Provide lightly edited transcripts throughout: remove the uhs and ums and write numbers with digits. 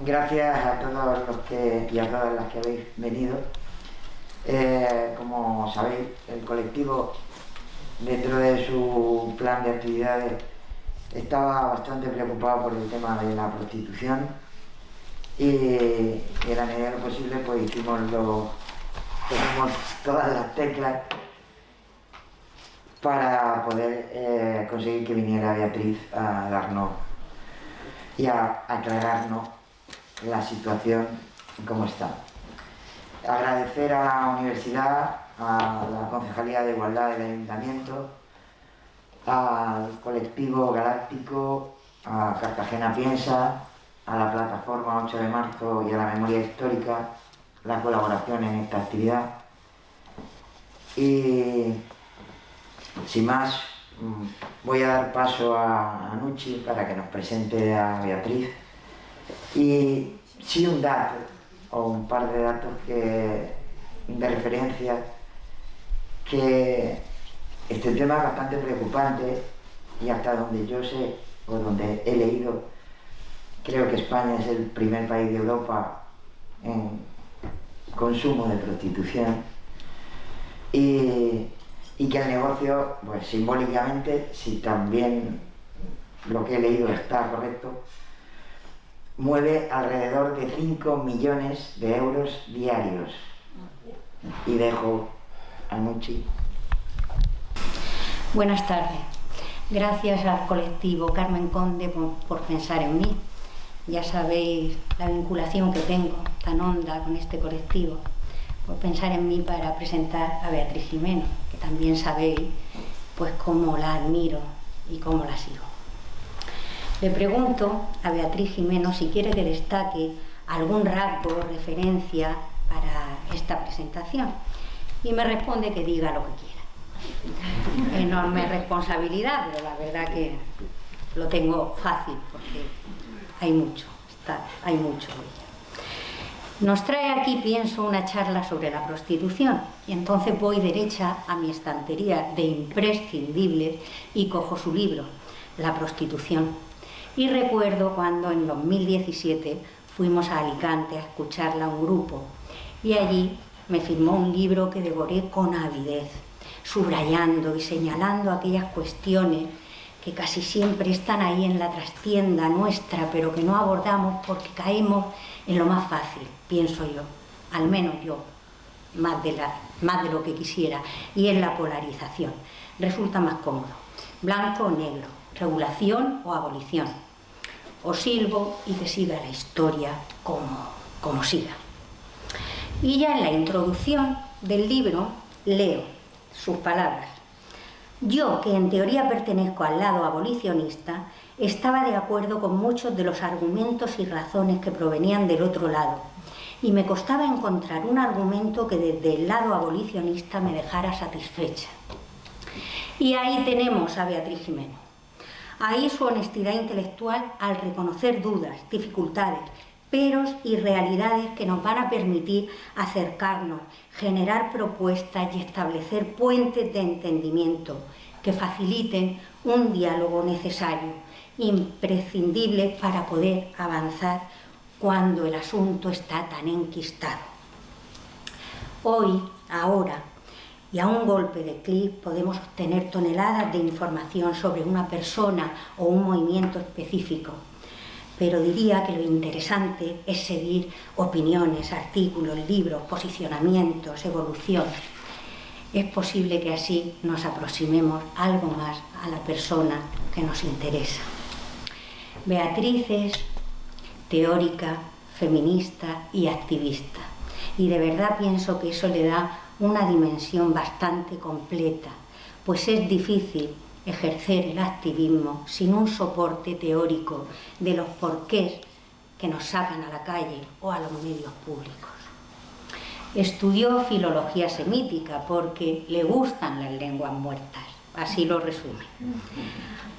Gracias a todos los que y a todas las que habéis venido. Como sabéis, el colectivo, dentro de su plan de actividades, estaba bastante preocupado por el tema de la prostitución y en la medida de lo posible pues tocamos todas las teclas para poder conseguir que viniera Beatriz a darnos y a aclararnos la situación como está. Agradecer a la universidad, a la Concejalía de Igualdad del Ayuntamiento, al colectivo Galáctico, a Cartagena Piensa, a la plataforma 8 de marzo y a la memoria histórica la colaboración en esta actividad. Y sin más, voy a dar paso a Nucci para que nos presente a Beatriz. Y sí, un dato o un par de datos de referencia, que este tema es bastante preocupante y hasta donde yo sé o donde he leído, creo que España es el primer país de Europa en consumo de prostitución y que el negocio, pues simbólicamente, si también lo que he leído está correcto, mueve alrededor de 5 millones de euros diarios. Y dejo a Nucci. Buenas tardes. Gracias al colectivo Carmen Conde por pensar en mí. Ya sabéis la vinculación que tengo tan honda con este colectivo, por pensar en mí para presentar a Beatriz Gimeno, que también sabéis pues cómo la admiro y cómo la sigo. Le pregunto a Beatriz Gimeno si quiere que destaque algún rasgo o referencia para esta presentación y me responde que diga lo que quiera. Enorme responsabilidad, pero la verdad que lo tengo fácil porque hay mucho hoy. Nos trae aquí, pienso, una charla sobre la prostitución y entonces voy derecha a mi estantería de imprescindibles y cojo su libro, La prostitución. Y recuerdo cuando en 2017 fuimos a Alicante a escucharla a un grupo y allí me firmó un libro que devoré con avidez, subrayando y señalando aquellas cuestiones que casi siempre están ahí en la trastienda nuestra, pero que no abordamos porque caemos en lo más fácil, pienso yo, al menos yo, más de lo que quisiera, y en la polarización. Resulta más cómodo, blanco o negro, regulación o abolición. O silbo y que siga la historia como siga. Y ya en la introducción del libro leo sus palabras. Yo, que en teoría pertenezco al lado abolicionista, estaba de acuerdo con muchos de los argumentos y razones que provenían del otro lado, y me costaba encontrar un argumento que desde el lado abolicionista me dejara satisfecha. Y ahí tenemos a Beatriz Gimeno. Ahí su honestidad intelectual al reconocer dudas, dificultades, peros y realidades que nos van a permitir acercarnos, generar propuestas y establecer puentes de entendimiento que faciliten un diálogo necesario, imprescindible para poder avanzar cuando el asunto está tan enquistado. Hoy, ahora, y a un golpe de clic podemos obtener toneladas de información sobre una persona o un movimiento específico. Pero diría que lo interesante es seguir opiniones, artículos, libros, posicionamientos, evolución. Es posible que así nos aproximemos algo más a la persona que nos interesa. Beatriz es teórica, feminista y activista. Y de verdad pienso que eso le da una dimensión bastante completa, pues es difícil ejercer el activismo sin un soporte teórico de los porqués que nos sacan a la calle o a los medios públicos. Estudió filología semítica porque le gustan las lenguas muertas, así lo resume.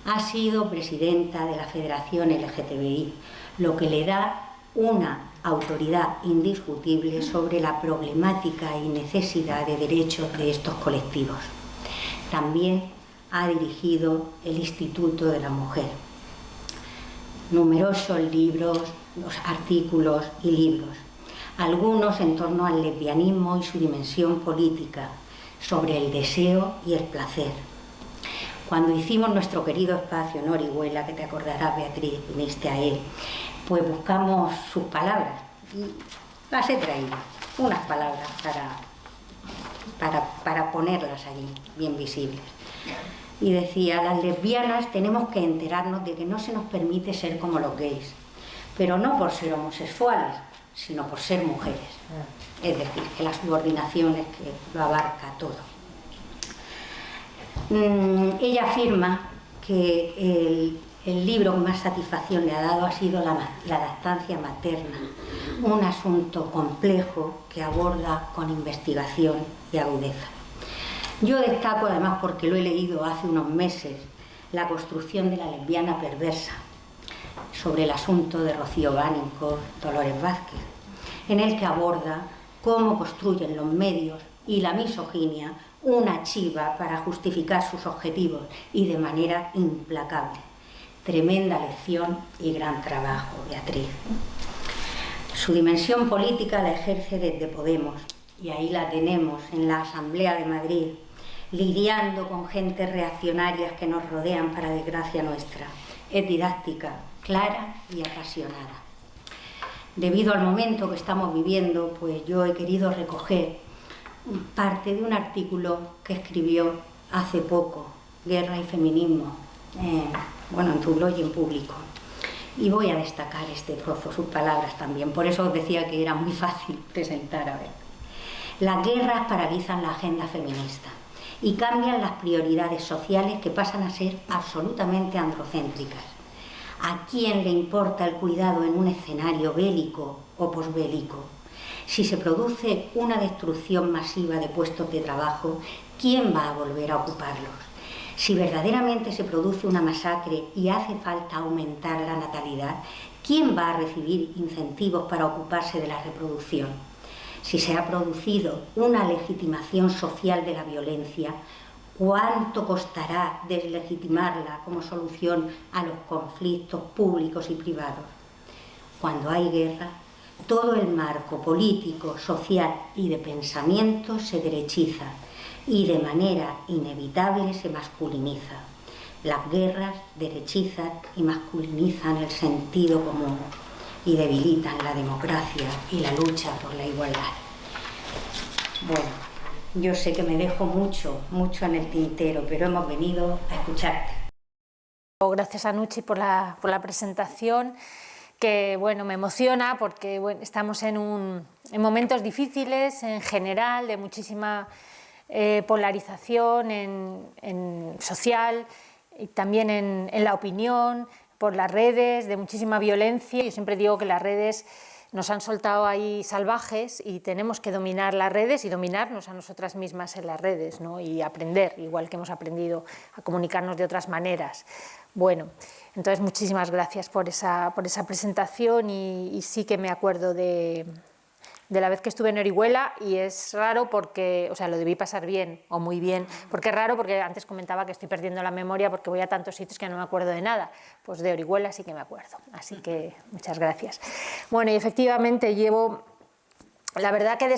Ha sido presidenta de la Federación LGTBI, lo que le da una autoridad indiscutible sobre la problemática y necesidad de derechos de estos colectivos. También ha dirigido el Instituto de la Mujer. numerosos libros, los artículos y libros, algunos en torno al lesbianismo y su dimensión política, sobre el deseo y el placer. Cuando hicimos nuestro querido espacio en Orihuela, que te acordarás, Beatriz, viniste a él, pues buscamos sus palabras y las he traído, unas palabras para ponerlas allí, bien visibles. Y decía: las lesbianas tenemos que enterarnos de que no se nos permite ser como los gays, pero no por ser homosexuales, sino por ser mujeres. Es decir, que la subordinación es que lo abarca todo. Ella afirma que el libro que más satisfacción le ha dado ha sido la lactancia materna, un asunto complejo que aborda con investigación y agudeza. Yo destaco, además, porque lo he leído hace unos meses, La construcción de la lesbiana perversa, sobre el asunto de Rocío Bánico, Dolores Vázquez, en el que aborda cómo construyen los medios y la misoginia una chiva para justificar sus objetivos, y de manera implacable. Tremenda lección y gran trabajo, Beatriz. Su dimensión política la ejerce desde Podemos, y ahí la tenemos en la Asamblea de Madrid, lidiando con gentes reaccionarias que nos rodean, para desgracia nuestra. Es didáctica, clara y apasionada. Debido al momento que estamos viviendo, pues yo he querido recoger parte de un artículo que escribió hace poco, Guerra y Feminismo, en tu blog y en Público. Y voy a destacar este trozo, sus palabras también, por eso os decía que era muy fácil presentar a ver. Las guerras paralizan la agenda feminista y cambian las prioridades sociales, que pasan a ser absolutamente androcéntricas. ¿A quién le importa el cuidado en un escenario bélico o posbélico? Si se produce una destrucción masiva de puestos de trabajo, ¿quién va a volver a ocuparlos? Si verdaderamente se produce una masacre y hace falta aumentar la natalidad, ¿quién va a recibir incentivos para ocuparse de la reproducción? Si se ha producido una legitimación social de la violencia, ¿cuánto costará deslegitimarla como solución a los conflictos públicos y privados? Cuando hay guerra, todo el marco político, social y de pensamiento se derechiza y de manera inevitable se masculiniza. Las guerras derechizan y masculinizan el sentido común y debilitan la democracia y la lucha por la igualdad. Bueno, yo sé que me dejo mucho en el tintero, pero hemos venido a escucharte. Gracias a Nucci por la presentación, que bueno, me emociona porque bueno, estamos en momentos difíciles en general, de muchísima polarización en social y también en la opinión, por las redes, de muchísima violencia. Yo siempre digo que las redes nos han soltado ahí salvajes y tenemos que dominar las redes y dominarnos a nosotras mismas en las redes, ¿no? Y aprender, igual que hemos aprendido a comunicarnos de otras maneras. Bueno, entonces muchísimas gracias por esa presentación y sí que me acuerdo de la vez que estuve en Orihuela, y es raro porque, o sea, lo debí pasar bien o muy bien, porque es raro porque antes comentaba que estoy perdiendo la memoria porque voy a tantos sitios que no me acuerdo de nada. Pues de Orihuela sí que me acuerdo, así que muchas gracias. Bueno, y efectivamente llevo, la verdad que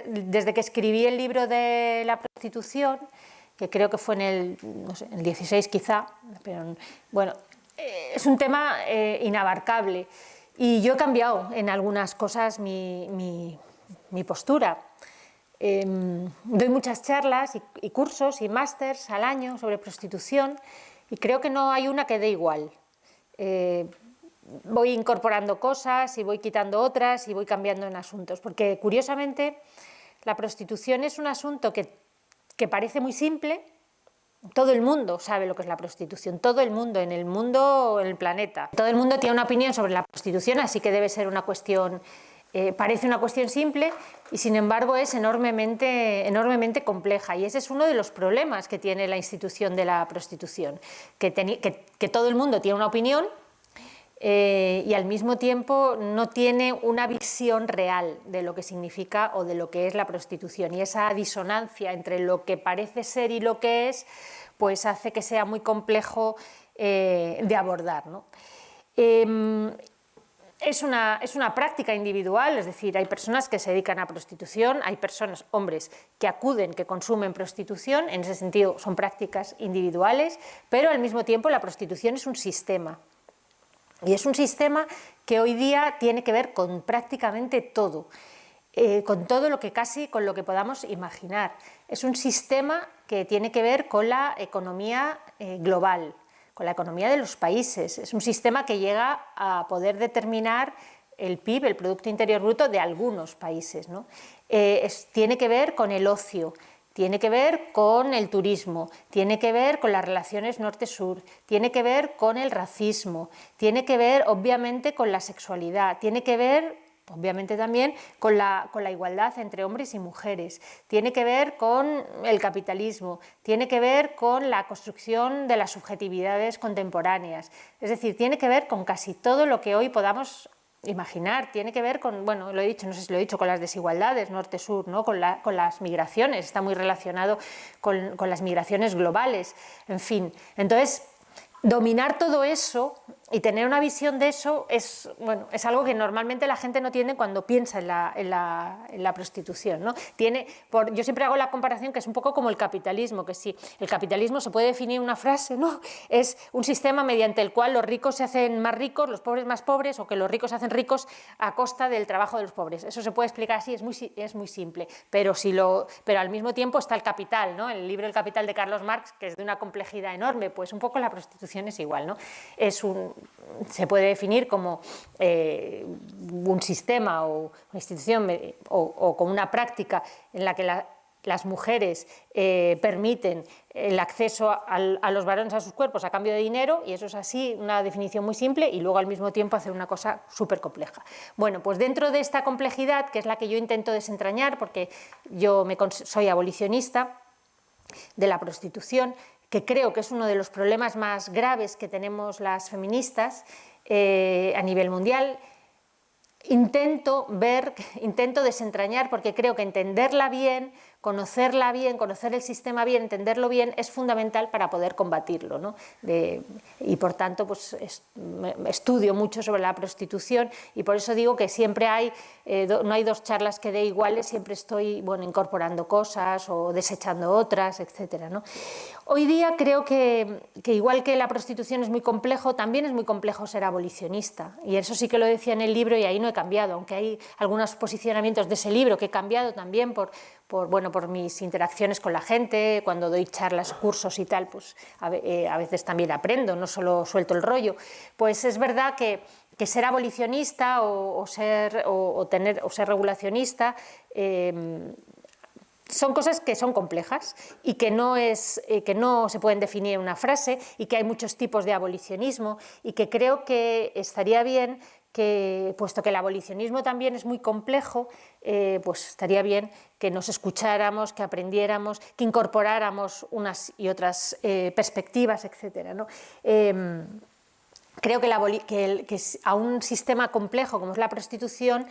desde que escribí el libro de la prostitución, que creo que fue en el, no sé, el 16 quizá, pero bueno, es un tema inabarcable. Y yo he cambiado en algunas cosas mi postura. Doy muchas charlas y cursos y másters al año sobre prostitución y creo que no hay una que dé igual. Voy incorporando cosas y voy quitando otras y voy cambiando en asuntos, porque curiosamente la prostitución es un asunto que parece muy simple. Todo el mundo sabe lo que es la prostitución, todo el mundo, en el planeta. Todo el mundo tiene una opinión sobre la prostitución, así que debe ser una cuestión, parece una cuestión simple y sin embargo es enormemente compleja. Y ese es uno de los problemas que tiene la institución de la prostitución, que todo el mundo tiene una opinión y al mismo tiempo no tiene una visión real de lo que significa o de lo que es la prostitución, y esa disonancia entre lo que parece ser y lo que es, pues hace que sea muy complejo de abordar, ¿no? Es una práctica individual, es decir, hay personas que se dedican a prostitución, hay personas, hombres, que acuden, que consumen prostitución, en ese sentido son prácticas individuales, pero al mismo tiempo la prostitución es un sistema. Y es un sistema que hoy día tiene que ver con prácticamente todo, con todo lo que casi, con lo que podamos imaginar. Es un sistema que tiene que ver con la economía global, con la economía de los países. Es un sistema que llega a poder determinar el PIB, el Producto Interior Bruto, de algunos países, ¿no? Tiene que ver con el ocio, tiene que ver con el turismo, tiene que ver con las relaciones norte-sur, tiene que ver con el racismo, tiene que ver, obviamente, con la sexualidad, tiene que ver obviamente también con la igualdad entre hombres y mujeres, tiene que ver con el capitalismo, tiene que ver con la construcción de las subjetividades contemporáneas, es decir, tiene que ver con casi todo lo que hoy podamos imaginar, tiene que ver con, bueno, lo he dicho, no sé si lo he dicho, con las desigualdades norte-sur, ¿no? con las migraciones, está muy relacionado con las migraciones globales, en fin, entonces dominar todo eso y tener una visión de eso es, bueno, es algo que normalmente la gente no tiene cuando piensa en la prostitución, ¿no? Yo siempre hago la comparación que es un poco como el capitalismo, que si el capitalismo se puede definir en una frase, ¿no? Es un sistema mediante el cual los ricos se hacen más ricos, los pobres más pobres, o que los ricos se hacen ricos a costa del trabajo de los pobres. Eso se puede explicar así, es muy simple, pero al mismo tiempo está el capital, ¿no? El libro El Capital de Carlos Marx, que es de una complejidad enorme, pues un poco la prostitución es igual, ¿no? Se puede definir como un sistema o una institución o como una práctica en la que las mujeres permiten el acceso a los varones a sus cuerpos a cambio de dinero, y eso es así, una definición muy simple, y luego al mismo tiempo hacer una cosa súper compleja. Bueno, pues dentro de esta complejidad, que es la que yo intento desentrañar, porque yo soy abolicionista de la prostitución, que creo que es uno de los problemas más graves que tenemos las feministas a nivel mundial, intento desentrañar, porque creo que entenderla bien, conocer el sistema bien, entenderlo bien, es fundamental para poder combatirlo, ¿no? Y por tanto, pues estudio mucho sobre la prostitución, y por eso digo que siempre no hay dos charlas que dé iguales, siempre estoy, bueno, incorporando cosas o desechando otras, etcétera, ¿no? Hoy día creo que igual que la prostitución es muy complejo, también es muy complejo ser abolicionista, y eso sí que lo decía en el libro, y ahí no he cambiado, aunque hay algunos posicionamientos de ese libro que he cambiado también por mis interacciones con la gente, cuando doy charlas, cursos y tal, pues a veces también aprendo, no solo suelto el rollo. Pues es verdad que ser abolicionista o ser regulacionista son cosas que son complejas y que no se pueden definir en una frase, y que hay muchos tipos de abolicionismo, y que creo que estaría bien que, puesto que el abolicionismo también es muy complejo, pues estaría bien que nos escucháramos, que aprendiéramos, que incorporáramos unas y otras perspectivas, etcétera, ¿no? Creo que a un sistema complejo como es la prostitución,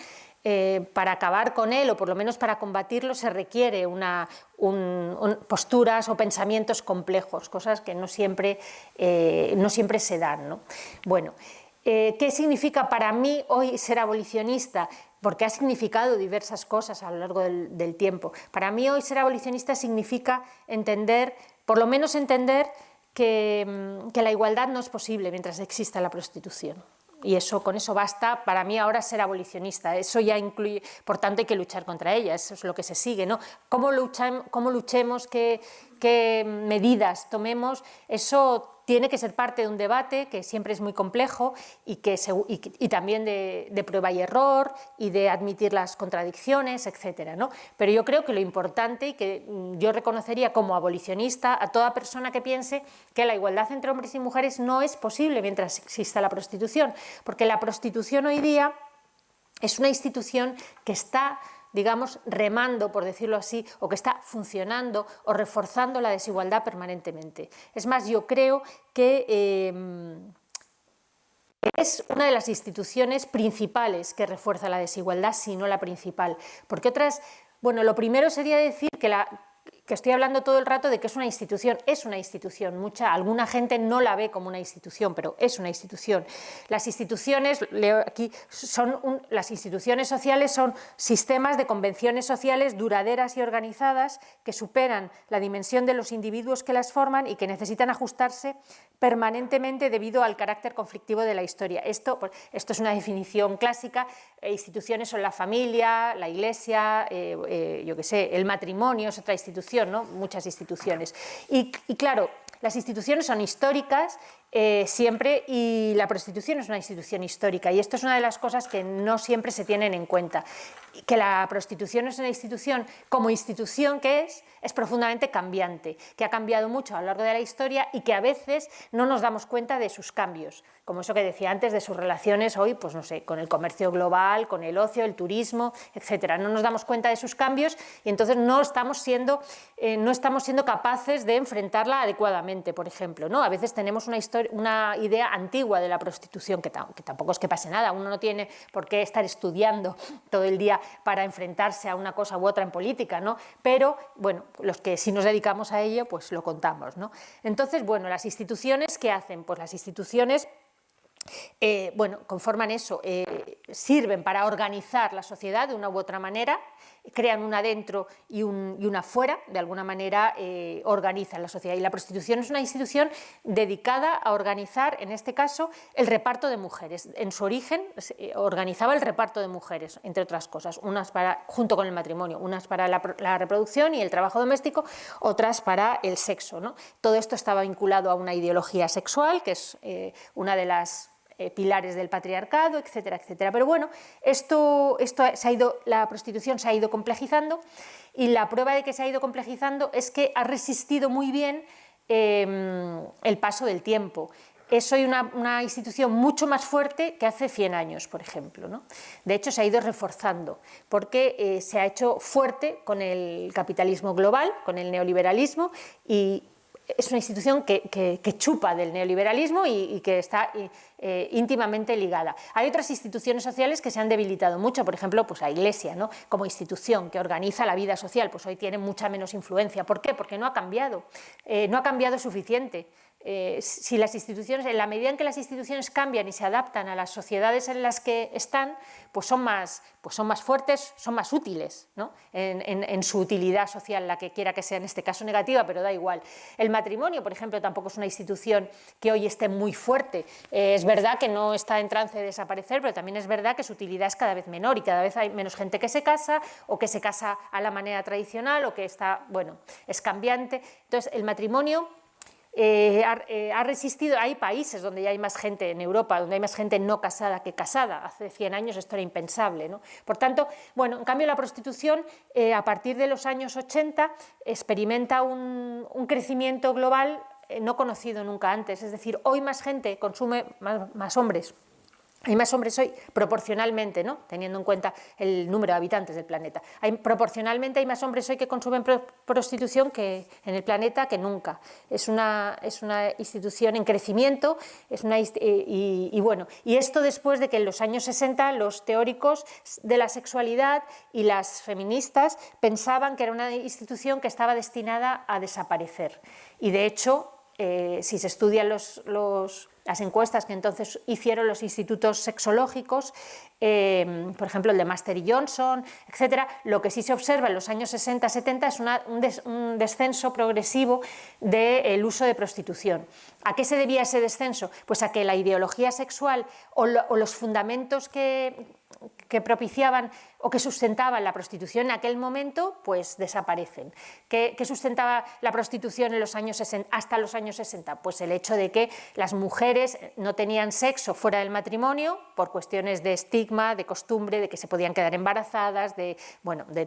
para acabar con él, o por lo menos para combatirlo, se requiere posturas o pensamientos complejos, cosas que no siempre se dan, ¿no? Bueno, ¿qué significa para mí hoy ser abolicionista? Porque ha significado diversas cosas a lo largo del tiempo. Para mí hoy ser abolicionista significa por lo menos entender que la igualdad no es posible mientras exista la prostitución. Y con eso basta para mí ahora ser abolicionista. Eso ya incluye, por tanto hay que luchar contra ella, eso es lo que se sigue, ¿no? ¿Cómo luchemos, qué medidas tomemos? Eso tiene que ser parte de un debate que siempre es muy complejo y también de prueba y error, y de admitir las contradicciones, etcétera, ¿no? Pero yo creo que lo importante, y que yo reconocería como abolicionista a toda persona que piense que la igualdad entre hombres y mujeres no es posible mientras exista la prostitución, porque la prostitución hoy día es una institución que está, digamos, remando, por decirlo así, o que está funcionando o reforzando la desigualdad permanentemente. Es más, yo creo que es una de las instituciones principales que refuerza la desigualdad, si no la principal. Porque lo primero sería decir que estoy hablando todo el rato de que es una institución. Alguna gente no la ve como una institución, pero es una institución. Las instituciones, leo aquí, las instituciones sociales son sistemas de convenciones sociales duraderas y organizadas que superan la dimensión de los individuos que las forman y que necesitan ajustarse permanentemente debido al carácter conflictivo de la historia. Esto es una definición clásica. Instituciones son la familia, la iglesia, yo qué sé, el matrimonio es otra institución, ¿no? Muchas instituciones. Y claro, las instituciones son históricas siempre, y la prostitución es una institución histórica, y esto es una de las cosas que no siempre se tienen en cuenta, que la prostitución es una institución, como institución que es profundamente cambiante, que ha cambiado mucho a lo largo de la historia y que a veces no nos damos cuenta de sus cambios, como eso que decía antes de sus relaciones hoy, pues no sé, con el comercio global, con el ocio, el turismo, etcétera. No nos damos cuenta de sus cambios y entonces no estamos siendo capaces de enfrentarla adecuadamente, por ejemplo, ¿no? A veces tenemos una idea antigua de la prostitución, que tampoco es que pase nada, uno no tiene por qué estar estudiando todo el día para enfrentarse a una cosa u otra en política, ¿no? Pero, bueno, los que sí nos dedicamos a ello, pues lo contamos, ¿no? Entonces, bueno, las instituciones, ¿qué hacen? Pues las instituciones conforman eso, sirven para organizar la sociedad de una u otra manera, crean una dentro y una fuera, de alguna manera organizan la sociedad. Y la prostitución es una institución dedicada a organizar, en este caso, el reparto de mujeres. En su origen organizaba el reparto de mujeres, entre otras cosas, unas junto con el matrimonio, unas para la reproducción y el trabajo doméstico, otras para el sexo, ¿no? Todo esto estaba vinculado a una ideología sexual, que es una de las pilares del patriarcado, etcétera, etcétera. Pero bueno, la prostitución se ha ido complejizando, y la prueba de que se ha ido complejizando es que ha resistido muy bien el paso del tiempo. Es hoy una institución mucho más fuerte que hace 100 años, por ejemplo, ¿no? De hecho, se ha ido reforzando, porque se ha hecho fuerte con el capitalismo global, con el neoliberalismo, y es una institución que chupa del neoliberalismo y que está íntimamente ligada. Hay otras instituciones sociales que se han debilitado mucho, por ejemplo, pues la Iglesia, ¿no? Como institución que organiza la vida social, pues hoy tiene mucha menos influencia. ¿Por qué? Porque no ha cambiado suficiente. Si las instituciones, en la medida en que las instituciones cambian y se adaptan a las sociedades en las que están, pues son más fuertes, son más útiles, ¿no? en su utilidad social, la que quiera que sea, en este caso negativa, pero da igual. El matrimonio, por ejemplo, tampoco es una institución que hoy esté muy fuerte. Es verdad que no está en trance de desaparecer, pero también es verdad que su utilidad es cada vez menor y cada vez hay menos gente que se casa, o que se casa a la manera tradicional, o que es cambiante. Entonces, el matrimonio ha resistido. Hay países donde ya hay más gente, en Europa, donde hay más gente no casada que casada. Hace 100 años esto era impensable, ¿no? Por tanto, bueno, en cambio la prostitución a partir de los años 80 experimenta un crecimiento global no conocido nunca antes. Es decir, hoy más gente consume, más hombres. Hay más hombres hoy, proporcionalmente, ¿no? Teniendo en cuenta el número de habitantes del planeta. Proporcionalmente hay más hombres hoy que consumen prostitución en el planeta que nunca. Es una institución en crecimiento, y esto después de que en los años 60 los teóricos de la sexualidad y las feministas pensaban que era una institución que estaba destinada a desaparecer. Y de hecho, si se estudian las encuestas que entonces hicieron los institutos sexológicos, por ejemplo el de Master y Johnson, etcétera, lo que sí se observa en los años 60-70 es un descenso progresivo del uso de prostitución. ¿A qué se debía ese descenso? Pues a que la ideología sexual o los fundamentos que propiciaban o que sustentaban la prostitución en aquel momento, pues desaparecen. ¿Qué sustentaba la prostitución en los años 60, hasta los años 60? Pues el hecho de que las mujeres no tenían sexo fuera del matrimonio por cuestiones de estigma, de costumbre, de que se podían quedar embarazadas, de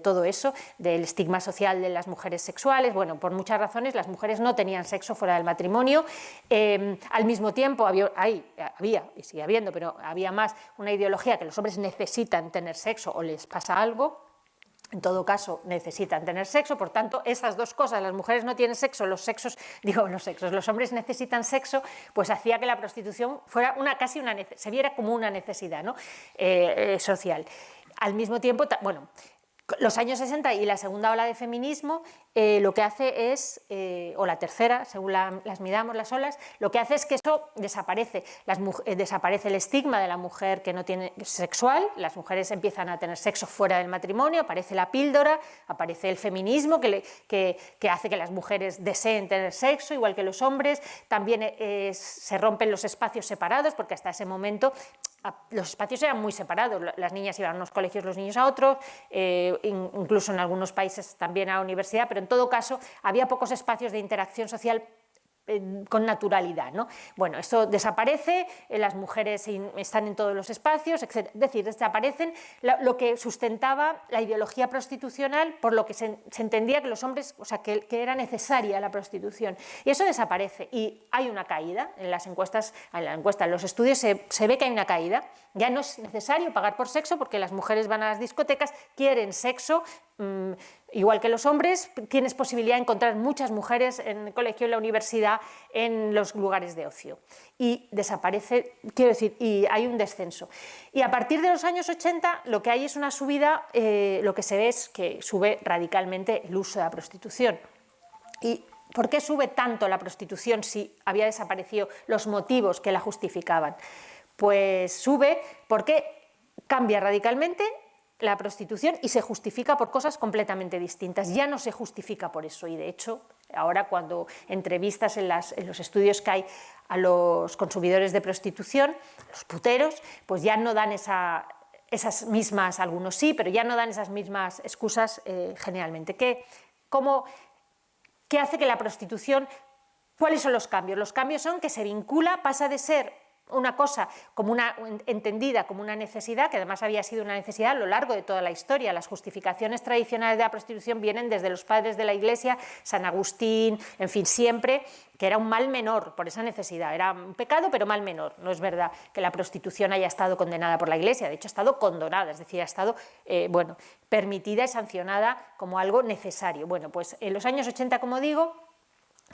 todo eso, del estigma social de las mujeres sexuales. Bueno, por muchas razones las mujeres no tenían sexo fuera del matrimonio. Al mismo tiempo había, y sigue habiendo, pero había más una ideología que los hombres necesitan tener sexo o les pasa algo. En todo caso, necesitan tener sexo, por tanto, esas dos cosas, las mujeres no tienen sexo, los hombres necesitan sexo, pues hacía que la prostitución fuera se viera como una necesidad, ¿no? Social. Al mismo tiempo, Los años 60 y la segunda ola de feminismo lo que hace es, o la tercera, según las midamos las olas, lo que hace es que eso desaparece. Desaparece el estigma de la mujer que no tiene sexual, las mujeres empiezan a tener sexo fuera del matrimonio, aparece la píldora, aparece el feminismo que hace que las mujeres deseen tener sexo, igual que los hombres. También se rompen los espacios separados, porque hasta ese momento los espacios eran muy separados, las niñas iban a unos colegios, los niños a otros, incluso en algunos países también a la universidad, pero en todo caso había pocos espacios de interacción social con naturalidad, ¿no? Bueno, esto desaparece, las mujeres están en todos los espacios, etc. Es decir, desaparecen lo que sustentaba la ideología prostitucional, por lo que se entendía que los hombres, o sea, que era necesaria la prostitución. Y eso desaparece y hay una caída en las encuestas, en los estudios se ve que hay una caída. Ya no es necesario pagar por sexo porque las mujeres van a las discotecas, quieren sexo, igual que los hombres, tienes posibilidad de encontrar muchas mujeres en el colegio, en la universidad, en los lugares de ocio. Y desaparece, quiero decir, y hay un descenso. Y a partir de los años 80 lo que hay es una subida, lo que se ve es que sube radicalmente el uso de la prostitución. ¿Y por qué sube tanto la prostitución si había desaparecido los motivos que la justificaban? Pues sube porque cambia radicalmente la prostitución y se justifica por cosas completamente distintas. Ya no se justifica por eso y de hecho ahora cuando entrevistas en los estudios que hay a los consumidores de prostitución, los puteros, pues ya no dan esas mismas, algunos sí, pero ya no dan esas mismas excusas generalmente. ¿Qué hace que la prostitución? ¿Cuáles son los cambios? Los cambios son que se vincula, pasa de ser una cosa entendida como una necesidad, que además había sido una necesidad a lo largo de toda la historia. Las justificaciones tradicionales de la prostitución vienen desde los padres de la Iglesia, San Agustín, en fin, siempre, que era un mal menor por esa necesidad. Era un pecado, pero mal menor. No es verdad que la prostitución haya estado condenada por la Iglesia, de hecho ha estado condonada, es decir, ha estado permitida y sancionada como algo necesario. Bueno, pues en los años 80, como digo,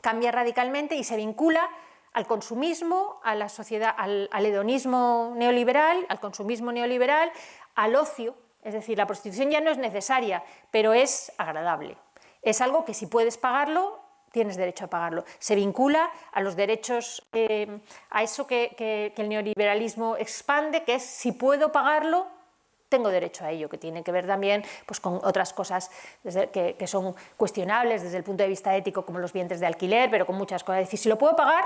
cambia radicalmente y se vincula al consumismo, a la sociedad, al hedonismo neoliberal, al consumismo neoliberal, al ocio. Es decir, la prostitución ya no es necesaria, pero es agradable. Es algo que si puedes pagarlo, tienes derecho a pagarlo. Se vincula a los derechos, a eso que el neoliberalismo expande, que es si puedo pagarlo, tengo derecho a ello, que tiene que ver también pues, con otras cosas que son cuestionables desde el punto de vista ético, como los vientres de alquiler, pero con muchas cosas. Es decir, si lo puedo pagar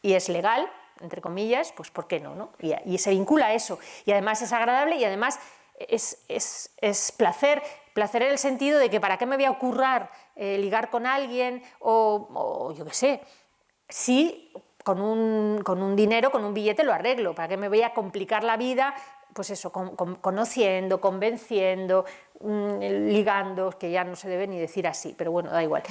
y es legal, entre comillas, pues ¿por qué no? Y se vincula a eso. Y además es agradable y además es placer en el sentido de que ¿para qué me voy a currar ligar con alguien o yo qué sé? Si con un dinero, con un billete lo arreglo, ¿para qué me voy a complicar la vida? Pues eso, conociendo, convenciendo, ligando, que ya no se debe ni decir así, pero bueno, da igual.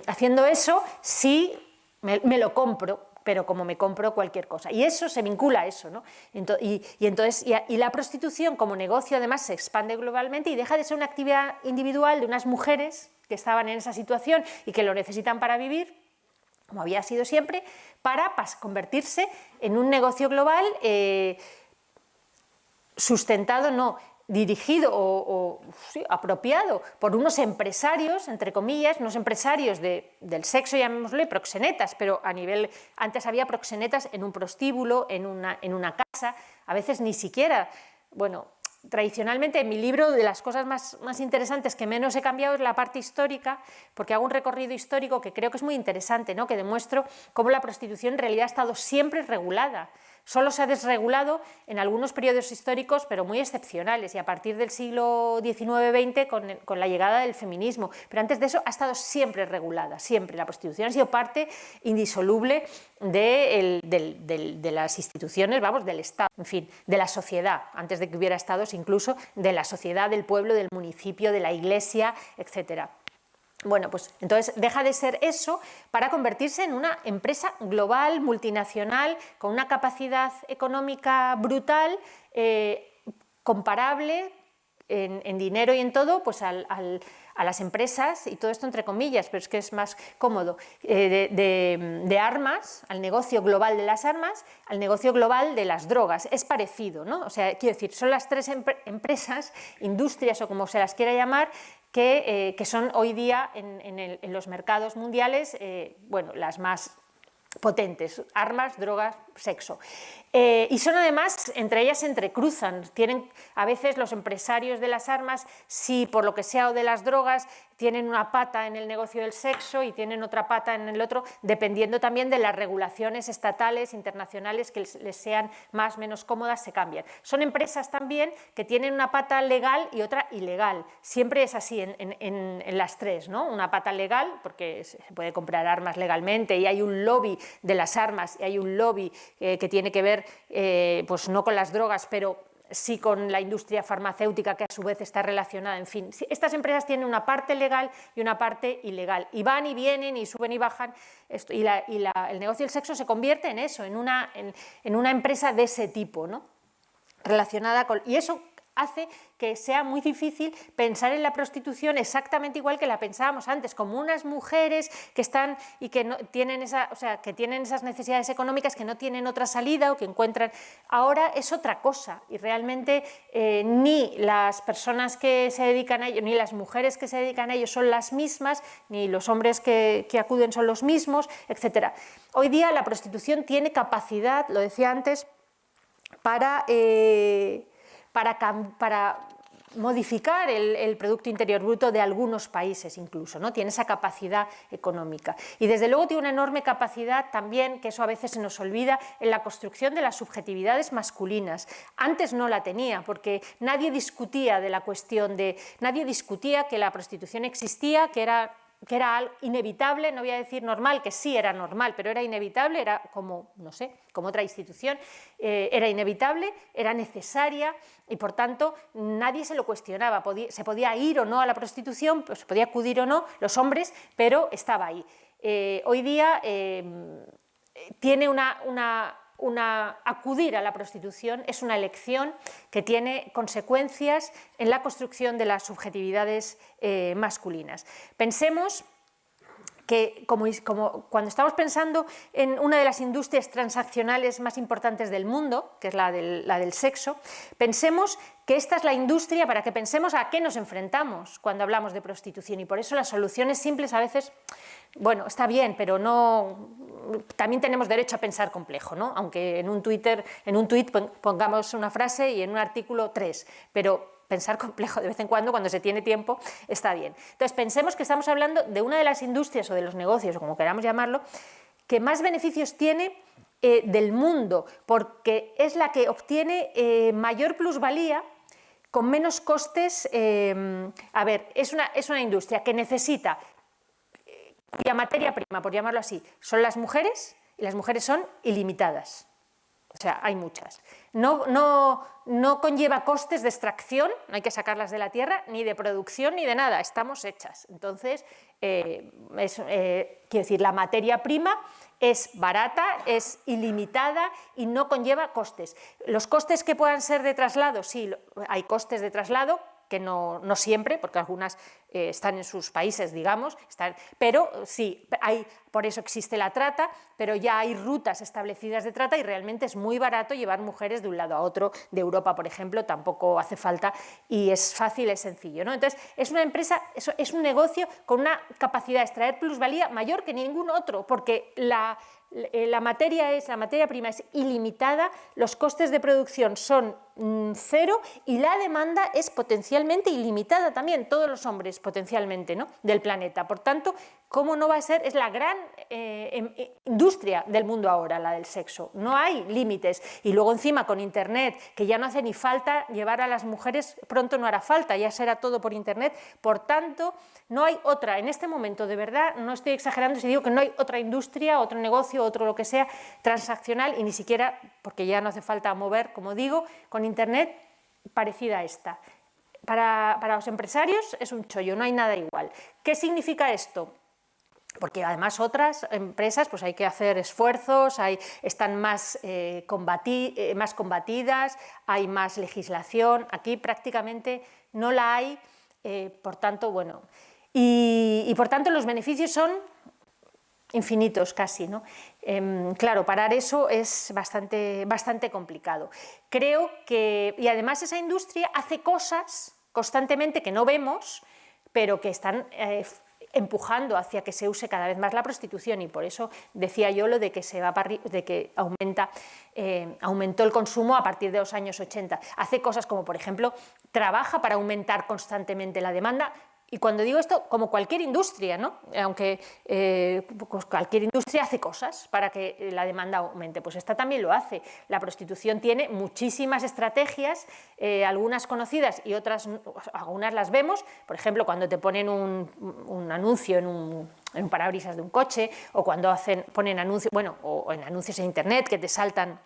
Haciendo eso, sí, me lo compro, pero como me compro cualquier cosa. Y eso se vincula a eso, ¿no? Y la prostitución como negocio además se expande globalmente y deja de ser una actividad individual de unas mujeres que estaban en esa situación y que lo necesitan para vivir, como había sido siempre, para convertirse en un negocio global sustentado, no, dirigido o sí, apropiado por unos empresarios, entre comillas, unos empresarios del sexo, llamémosle proxenetas, pero a nivel, antes había proxenetas en un prostíbulo, en una casa, a veces ni siquiera, bueno, tradicionalmente en mi libro de las cosas más interesantes que menos he cambiado es la parte histórica, porque hago un recorrido histórico que creo que es muy interesante, ¿no? Que demuestro cómo la prostitución en realidad ha estado siempre regulada. Solo se ha desregulado en algunos periodos históricos, pero muy excepcionales, y a partir del siglo XIX-XX con la llegada del feminismo. Pero antes de eso ha estado siempre regulada, siempre. La prostitución ha sido parte indisoluble de las instituciones, vamos, del Estado, en fin, de la sociedad, antes de que hubiera estados, incluso de la sociedad, del pueblo, del municipio, de la iglesia, etcétera. Bueno, pues entonces deja de ser eso para convertirse en una empresa global, multinacional, con una capacidad económica brutal, comparable en dinero y en todo, pues a las empresas, y todo esto entre comillas, pero es que es más cómodo, de armas, al negocio global de las armas, al negocio global de las drogas. Es parecido, ¿no? O sea, quiero decir, son las tres empresas, industrias o como se las quiera llamar, que son hoy día en los mercados mundiales, bueno, las más potentes: armas, drogas, sexo. Y son además, entre ellas se entrecruzan. Tienen a veces los empresarios de las armas, si por lo que sea, o de las drogas, tienen una pata en el negocio del sexo y tienen otra pata en el otro, dependiendo también de las regulaciones estatales, internacionales, que les sean más o menos cómodas, se cambian. Son empresas también que tienen una pata legal y otra ilegal. Siempre es así en las tres, ¿no? Una pata legal, porque se puede comprar armas legalmente y hay un lobby de las armas y hay un lobby que tiene que ver, pues no con las drogas, pero sí con la industria farmacéutica, que a su vez está relacionada. En fin, estas empresas tienen una parte legal y una parte ilegal, y van y vienen y suben y bajan, el negocio del sexo se convierte en eso, en una empresa de ese tipo, ¿no? Relacionada con... Y eso hace que sea muy difícil pensar en la prostitución exactamente igual que la pensábamos antes, como unas mujeres que están y que no tienen que tienen esas necesidades económicas, que no tienen otra salida o que encuentran. Ahora es otra cosa, y realmente ni las personas que se dedican a ello, ni las mujeres que se dedican a ello son las mismas, ni los hombres que acuden son los mismos, etc. Hoy día la prostitución tiene capacidad, lo decía antes, para modificar el Producto Interior Bruto de algunos países incluso, ¿no? Tiene esa capacidad económica. Y desde luego tiene una enorme capacidad también, que eso a veces se nos olvida, en la construcción de las subjetividades masculinas. Antes no la tenía, porque nadie discutía de la cuestión de... Nadie discutía que la prostitución existía, que era inevitable, no voy a decir normal, que sí era normal, pero era inevitable, era como, no sé, como otra institución, era inevitable, era necesaria, y por tanto nadie se lo cuestionaba. Se podía ir o no a la prostitución, pues se podía acudir o no los hombres, pero estaba ahí. Hoy día tiene acudir a la prostitución es una elección que tiene consecuencias en la construcción de las subjetividades masculinas. Pensemos que, como cuando estamos pensando en una de las industrias transaccionales más importantes del mundo, que es la del sexo, pensemos que esta es la industria para que pensemos a qué nos enfrentamos cuando hablamos de prostitución, y por eso las soluciones simples a veces, bueno, está bien, pero no, también tenemos derecho a pensar complejo, ¿no? Aunque en un tuit pongamos una frase y en un artículo 3, pero pensar complejo de vez en cuando se tiene tiempo, está bien. Entonces, pensemos que estamos hablando de una de las industrias o de los negocios, o como queramos llamarlo, que más beneficios tiene del mundo, porque es la que obtiene mayor plusvalía con menos costes. A ver, es una industria que necesita, cuya materia prima, por llamarlo así, son las mujeres, y las mujeres son ilimitadas. O sea, hay muchas. No conlleva costes de extracción, no hay que sacarlas de la tierra, ni de producción, ni de nada, estamos hechas. Entonces, quiero decir, la materia prima es barata, es ilimitada y no conlleva costes. Los costes que puedan ser de traslado, sí, hay costes de traslado, que no siempre, porque algunas están en sus países, digamos, pero sí, por eso existe la trata, pero ya hay rutas establecidas de trata y realmente es muy barato llevar mujeres de un lado a otro de Europa, por ejemplo, tampoco hace falta y es fácil, es sencillo, ¿no? Entonces, es una empresa, es un negocio con una capacidad de extraer plusvalía mayor que ningún otro, porque la materia prima es ilimitada, los costes de producción son cero y la demanda es potencialmente ilimitada también, todos los hombres potencialmente, ¿no?, del planeta. Por tanto, ¿cómo no va a ser? Es la gran industria del mundo ahora, la del sexo. No hay límites. Y luego encima con Internet, que ya no hace ni falta llevar a las mujeres, pronto no hará falta, ya será todo por Internet. Por tanto, no hay otra. En este momento, de verdad, no estoy exagerando si digo que no hay otra industria, otro negocio, otro lo que sea, transaccional, y ni siquiera, porque ya no hace falta mover, como digo, con Internet, parecida a esta. Para los empresarios es un chollo, no hay nada igual. ¿Qué significa esto? porque además otras empresas pues hay que hacer esfuerzos, están más combatidas, hay más legislación, aquí prácticamente no la hay, por tanto, bueno, y por tanto los beneficios son infinitos casi, ¿no? Claro, parar eso es bastante complicado. Creo que, y además esa industria hace cosas constantemente que no vemos, pero que están empujando hacia que se use cada vez más la prostitución, y por eso decía yo lo de que aumentó el consumo a partir de los años 80. Hace cosas como, por ejemplo, trabaja para aumentar constantemente la demanda. Y cuando digo esto, como cualquier industria, ¿no? Aunque pues cualquier industria hace cosas para que la demanda aumente, pues esta también lo hace. La prostitución tiene muchísimas estrategias, algunas conocidas y otras, algunas las vemos, por ejemplo, cuando te ponen un anuncio en un parabrisas de un coche, o cuando ponen anuncios, bueno, o en anuncios en internet que te saltan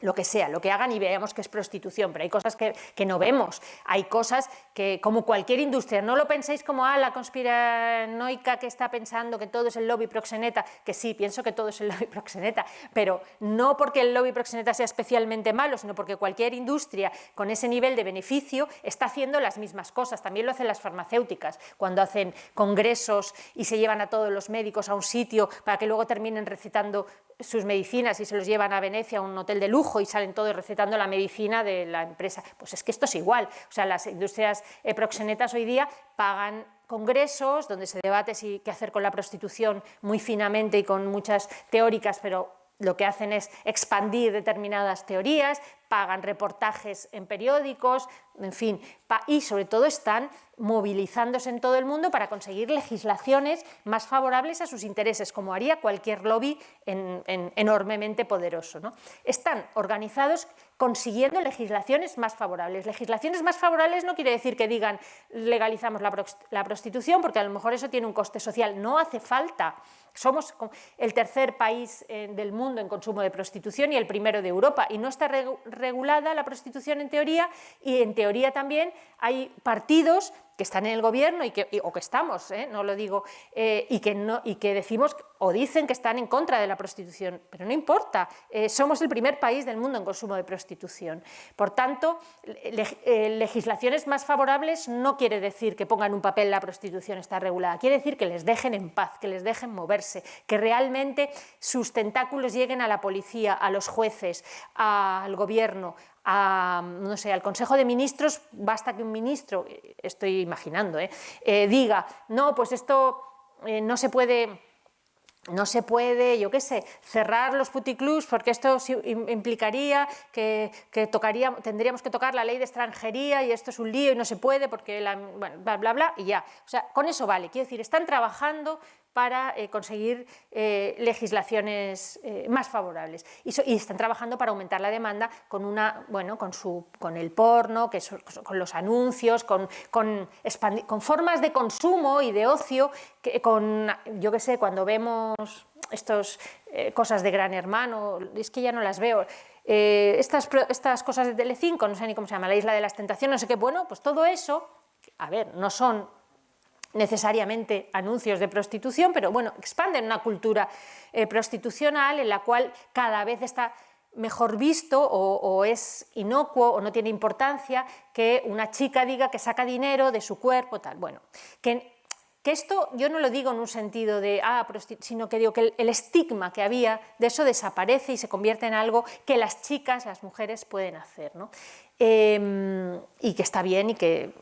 lo que sea, lo que hagan y veamos que es prostitución, pero hay cosas que no vemos, hay cosas que, como cualquier industria, no lo penséis como la conspiranoica que está pensando que todo es el lobby proxeneta, que sí, pienso que todo es el lobby proxeneta, pero no porque el lobby proxeneta sea especialmente malo, sino porque cualquier industria con ese nivel de beneficio está haciendo las mismas cosas. También lo hacen las farmacéuticas, cuando hacen congresos y se llevan a todos los médicos a un sitio para que luego terminen recetando sus medicinas y se los llevan a Venecia, a un hotel de lujo, y salen todos recetando la medicina de la empresa. Pues es que esto es igual. O sea, las industrias proxenetas hoy día pagan congresos donde se debate qué hacer con la prostitución muy finamente y con muchas teóricas, pero lo que hacen es expandir determinadas teorías, pagan reportajes en periódicos, en fin, y sobre todo están movilizándose en todo el mundo para conseguir legislaciones más favorables a sus intereses, como haría cualquier lobby enormemente poderoso, ¿no? Están organizados consiguiendo legislaciones más favorables. Legislaciones más favorables no quiere decir que digan legalizamos la prostitución, porque a lo mejor eso tiene un coste social. No hace falta. Somos el tercer país del mundo en consumo de prostitución y el primero de Europa, y no está regulada la prostitución en teoría, y en teoría también hay partidos que están en el gobierno o que estamos, no lo digo, y que decimos o dicen que están en contra de la prostitución, pero no importa, somos el primer país del mundo en consumo de prostitución. Por tanto, legislaciones más favorables no quiere decir que pongan un papel la prostitución está regulada, quiere decir que les dejen en paz, que les dejen moverse, que realmente sus tentáculos lleguen a la policía, a los jueces, al gobierno, no sé, al Consejo de Ministros. Basta que un ministro, estoy imaginando, diga, no, pues esto no se puede, yo qué sé, cerrar los puticlubs porque esto implicaría que tendríamos que tocar la ley de extranjería y esto es un lío y no se puede porque, bueno, bla, bla, bla, y ya. O sea, con eso vale. Quiero decir, están trabajando para conseguir legislaciones más favorables y están trabajando para aumentar la demanda con el porno, con los anuncios, con formas de consumo y de ocio, yo qué sé, cuando vemos estas cosas de Gran Hermano, es que ya no las veo, estas cosas de Telecinco, no sé ni cómo se llama, La Isla de las Tentaciones, no sé qué, bueno, pues todo eso, a ver, no son necesariamente anuncios de prostitución, pero bueno, expanden una cultura prostitucional en la cual cada vez está mejor visto o es inocuo o no tiene importancia que una chica diga que saca dinero de su cuerpo, tal. Bueno, que esto yo no lo digo en un sentido de sino que digo que el estigma que había de eso desaparece y se convierte en algo que las chicas, las mujeres pueden hacer, ¿no? Y que está bien y que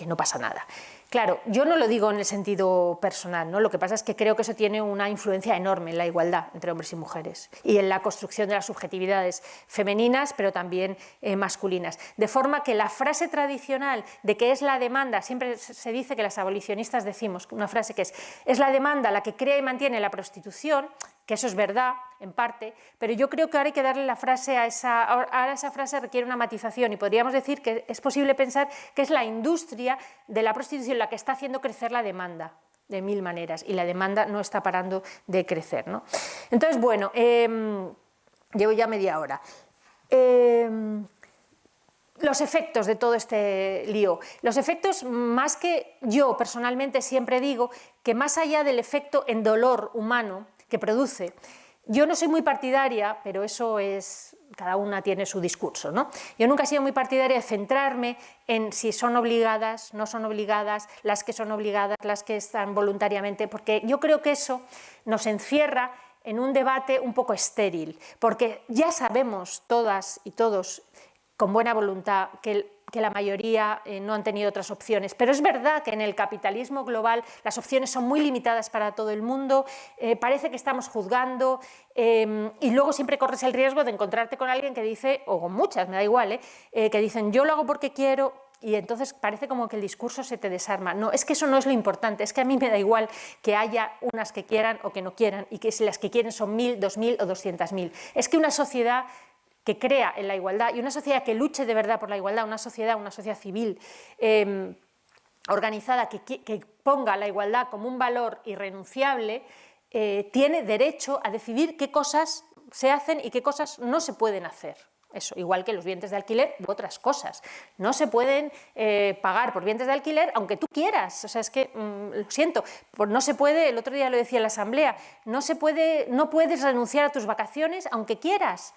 no pasa nada. Claro, yo no lo digo en el sentido personal, ¿no? Lo que pasa es que creo que eso tiene una influencia enorme en la igualdad entre hombres y mujeres y en la construcción de las subjetividades femeninas, pero también masculinas. De forma que la frase tradicional de que es la demanda, siempre se dice que las abolicionistas decimos una frase que es la demanda la que crea y mantiene la prostitución, que eso es verdad, en parte, pero yo creo que ahora hay que darle la frase ahora esa frase requiere una matización y podríamos decir que es posible pensar que es la industria de la prostitución la que está haciendo crecer la demanda de mil maneras y la demanda no está parando de crecer, ¿no? Entonces, bueno, llevo ya media hora. los efectos de todo este lío. Los efectos, más que yo personalmente siempre digo, que más allá del efecto en dolor humano que produce, yo no soy muy partidaria, pero eso es, cada una tiene su discurso, ¿no? Yo nunca he sido muy partidaria de centrarme en si son obligadas, no son obligadas, las que son obligadas, las que están voluntariamente, porque yo creo que eso nos encierra en un debate un poco estéril, porque ya sabemos todas y todos con buena voluntad que la mayoría no han tenido otras opciones. Pero es verdad que en el capitalismo global las opciones son muy limitadas para todo el mundo, parece que estamos juzgando y luego siempre corres el riesgo de encontrarte con alguien que dice, o con muchas, me da igual, que dicen yo lo hago porque quiero, y entonces parece como que el discurso se te desarma. No, es que eso no es lo importante, es que a mí me da igual que haya unas que quieran o que no quieran y que si las que quieren son 1000, 2000 o 200.000. Es que una sociedad que crea en la igualdad y una sociedad que luche de verdad por la igualdad, una sociedad civil organizada que ponga la igualdad como un valor irrenunciable, tiene derecho a decidir qué cosas se hacen y qué cosas no se pueden hacer. Eso, igual que los vientres de alquiler u otras cosas. No se pueden pagar por vientres de alquiler aunque tú quieras. O sea, es que, lo siento, no se puede, el otro día lo decía en la asamblea, no puedes renunciar a tus vacaciones aunque quieras.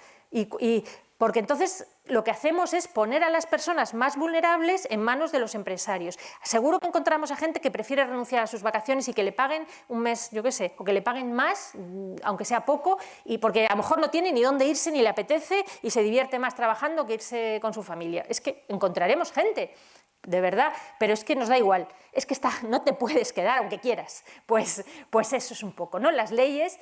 Porque entonces lo que hacemos es poner a las personas más vulnerables en manos de los empresarios. Seguro que encontramos a gente que prefiere renunciar a sus vacaciones y que le paguen un mes, yo qué sé, o que le paguen más, aunque sea poco, y porque a lo mejor no tiene ni dónde irse ni le apetece y se divierte más trabajando que irse con su familia. Es que encontraremos gente, de verdad, pero es que nos da igual, es que no te puedes quedar aunque quieras, pues eso es un poco, ¿no? Las leyes,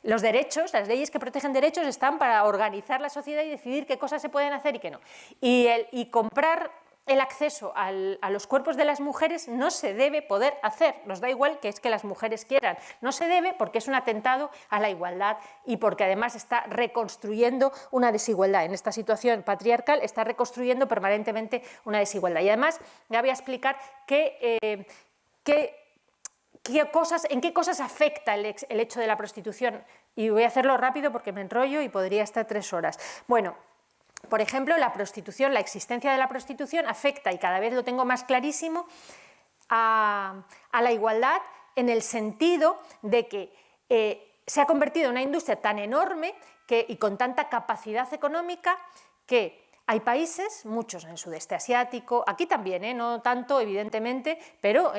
los derechos, las leyes que protegen derechos están para organizar la sociedad y decidir qué cosas se pueden hacer y qué no. Y comprar el acceso a los cuerpos de las mujeres no se debe poder hacer, nos da igual que es que las mujeres quieran, no se debe porque es un atentado a la igualdad y porque además está reconstruyendo una desigualdad. En esta situación patriarcal está reconstruyendo permanentemente una desigualdad. Y además ya voy a explicar en qué cosas afecta el hecho de la prostitución. Y voy a hacerlo rápido porque me enrollo y podría estar 3 horas. Bueno, por ejemplo, la prostitución, la existencia de la prostitución afecta, y cada vez lo tengo más clarísimo, a la igualdad en el sentido de que se ha convertido en una industria tan enorme y con tanta capacidad económica que hay países, muchos en el sudeste asiático, aquí también, no tanto evidentemente, pero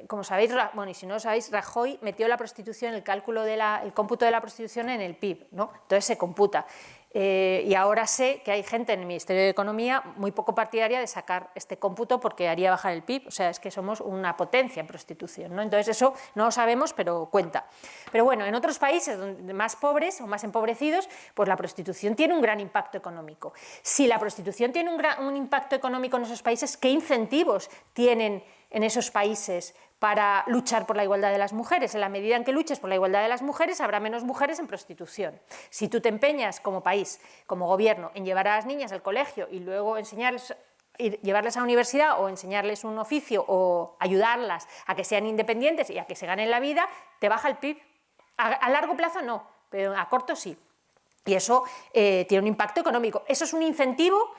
como sabéis, bueno, y si no lo sabéis, Rajoy metió la prostitución, el cómputo de la prostitución en el PIB, ¿no? Entonces se computa. Y ahora sé que hay gente en el Ministerio de Economía muy poco partidaria de sacar este cómputo porque haría bajar el PIB, o sea, es que somos una potencia en prostitución, ¿no? Entonces eso no lo sabemos, pero cuenta. Pero bueno, en otros países más pobres o más empobrecidos, pues la prostitución tiene un gran impacto económico. Si la prostitución tiene un impacto económico en esos países, ¿qué incentivos tienen en esos países para luchar por la igualdad de las mujeres? En la medida en que luches por la igualdad de las mujeres, habrá menos mujeres en prostitución. Si tú te empeñas como país, como gobierno, en llevar a las niñas al colegio y luego llevarles a la universidad o enseñarles un oficio o ayudarlas a que sean independientes y a que se ganen la vida, te baja el PIB. A largo plazo no, pero a corto sí. Y eso tiene un impacto económico. Eso es un incentivo.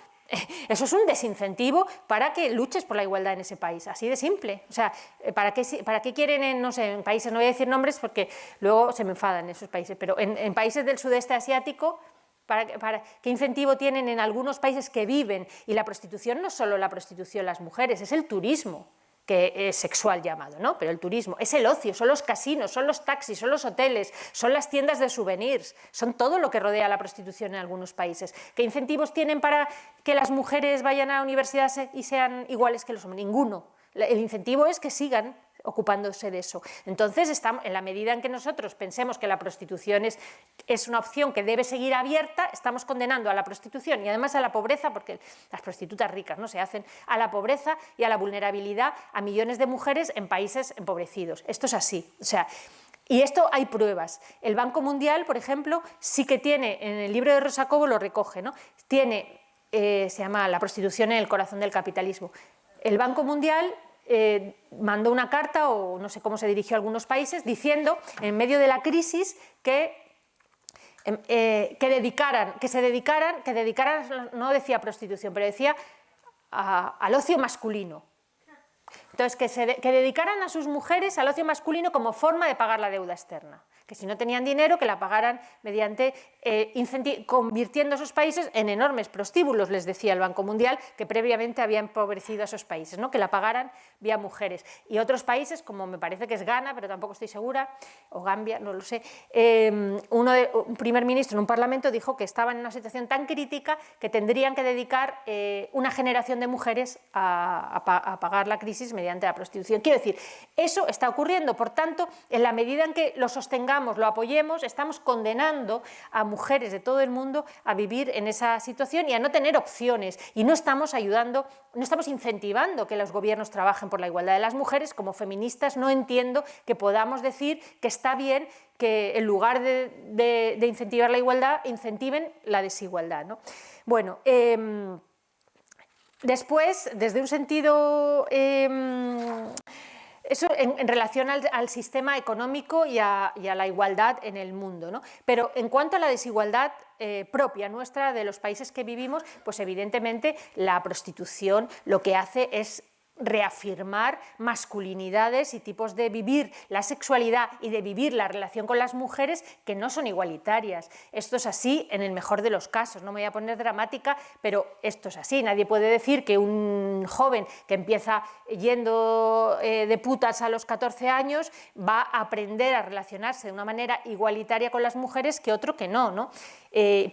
Eso es un desincentivo para que luches por la igualdad en ese país, así de simple. O sea, ¿para qué quieren no sé, en países, no voy a decir nombres porque luego se me enfadan esos países, pero en países del sudeste asiático, ¿qué incentivo tienen en algunos países que viven? Y la prostitución no es solo la prostitución las mujeres, es el turismo, que es sexual llamado, ¿no? Pero el turismo es el ocio, son los casinos, son los taxis, son los hoteles, son las tiendas de souvenirs, son todo lo que rodea la prostitución en algunos países. ¿Qué incentivos tienen para que las mujeres vayan a la universidad y sean iguales que los hombres? Ninguno. El incentivo es que sigan ocupándose de eso. Entonces, en la medida en que nosotros pensemos que la prostitución es una opción que debe seguir abierta, estamos condenando a la prostitución y además a la pobreza, porque las prostitutas ricas no se hacen, a la pobreza y a la vulnerabilidad a millones de mujeres en países empobrecidos. Esto es así. O sea, y esto hay pruebas. El Banco Mundial, por ejemplo, sí que tiene, en el libro de Rosa Cobo lo recoge, ¿no? Tiene, se llama La prostitución en el corazón del capitalismo. El Banco Mundial mandó una carta, o no sé cómo se dirigió a algunos países, diciendo, en medio de la crisis, que que se dedicaran, no decía prostitución, pero decía al ocio masculino. Entonces, que dedicaran a sus mujeres al ocio masculino como forma de pagar la deuda externa. Que si no tenían dinero, que la pagaran mediante convirtiendo a esos países en enormes prostíbulos, les decía el Banco Mundial, que previamente había empobrecido a esos países, ¿no? Que la pagaran vía mujeres. Y otros países, como me parece que es Ghana, pero tampoco estoy segura, o Gambia, no lo sé, un primer ministro en un parlamento dijo que estaban en una situación tan crítica que tendrían que dedicar una generación de mujeres a pagar la crisis mediante la prostitución. Quiero decir, eso está ocurriendo, por tanto, en la medida en que lo sostengamos, lo apoyemos, estamos condenando a mujeres de todo el mundo a vivir en esa situación y a no tener opciones, y no estamos ayudando, no estamos incentivando que los gobiernos trabajen por la igualdad de las mujeres. Como feministas no entiendo que podamos decir que está bien que en lugar de incentivar la igualdad, incentiven la desigualdad, ¿no? Bueno, después, desde un sentido... eso en relación al sistema económico y a la igualdad en el mundo, ¿no? Pero en cuanto a la desigualdad propia nuestra de los países que vivimos, pues evidentemente la prostitución lo que hace es reafirmar masculinidades y tipos de vivir la sexualidad y de vivir la relación con las mujeres que no son igualitarias. Esto es así en el mejor de los casos, no me voy a poner dramática, pero esto es así. Nadie puede decir que un joven que empieza yendo de putas a los 14 años va a aprender a relacionarse de una manera igualitaria con las mujeres que otro que no, ¿no?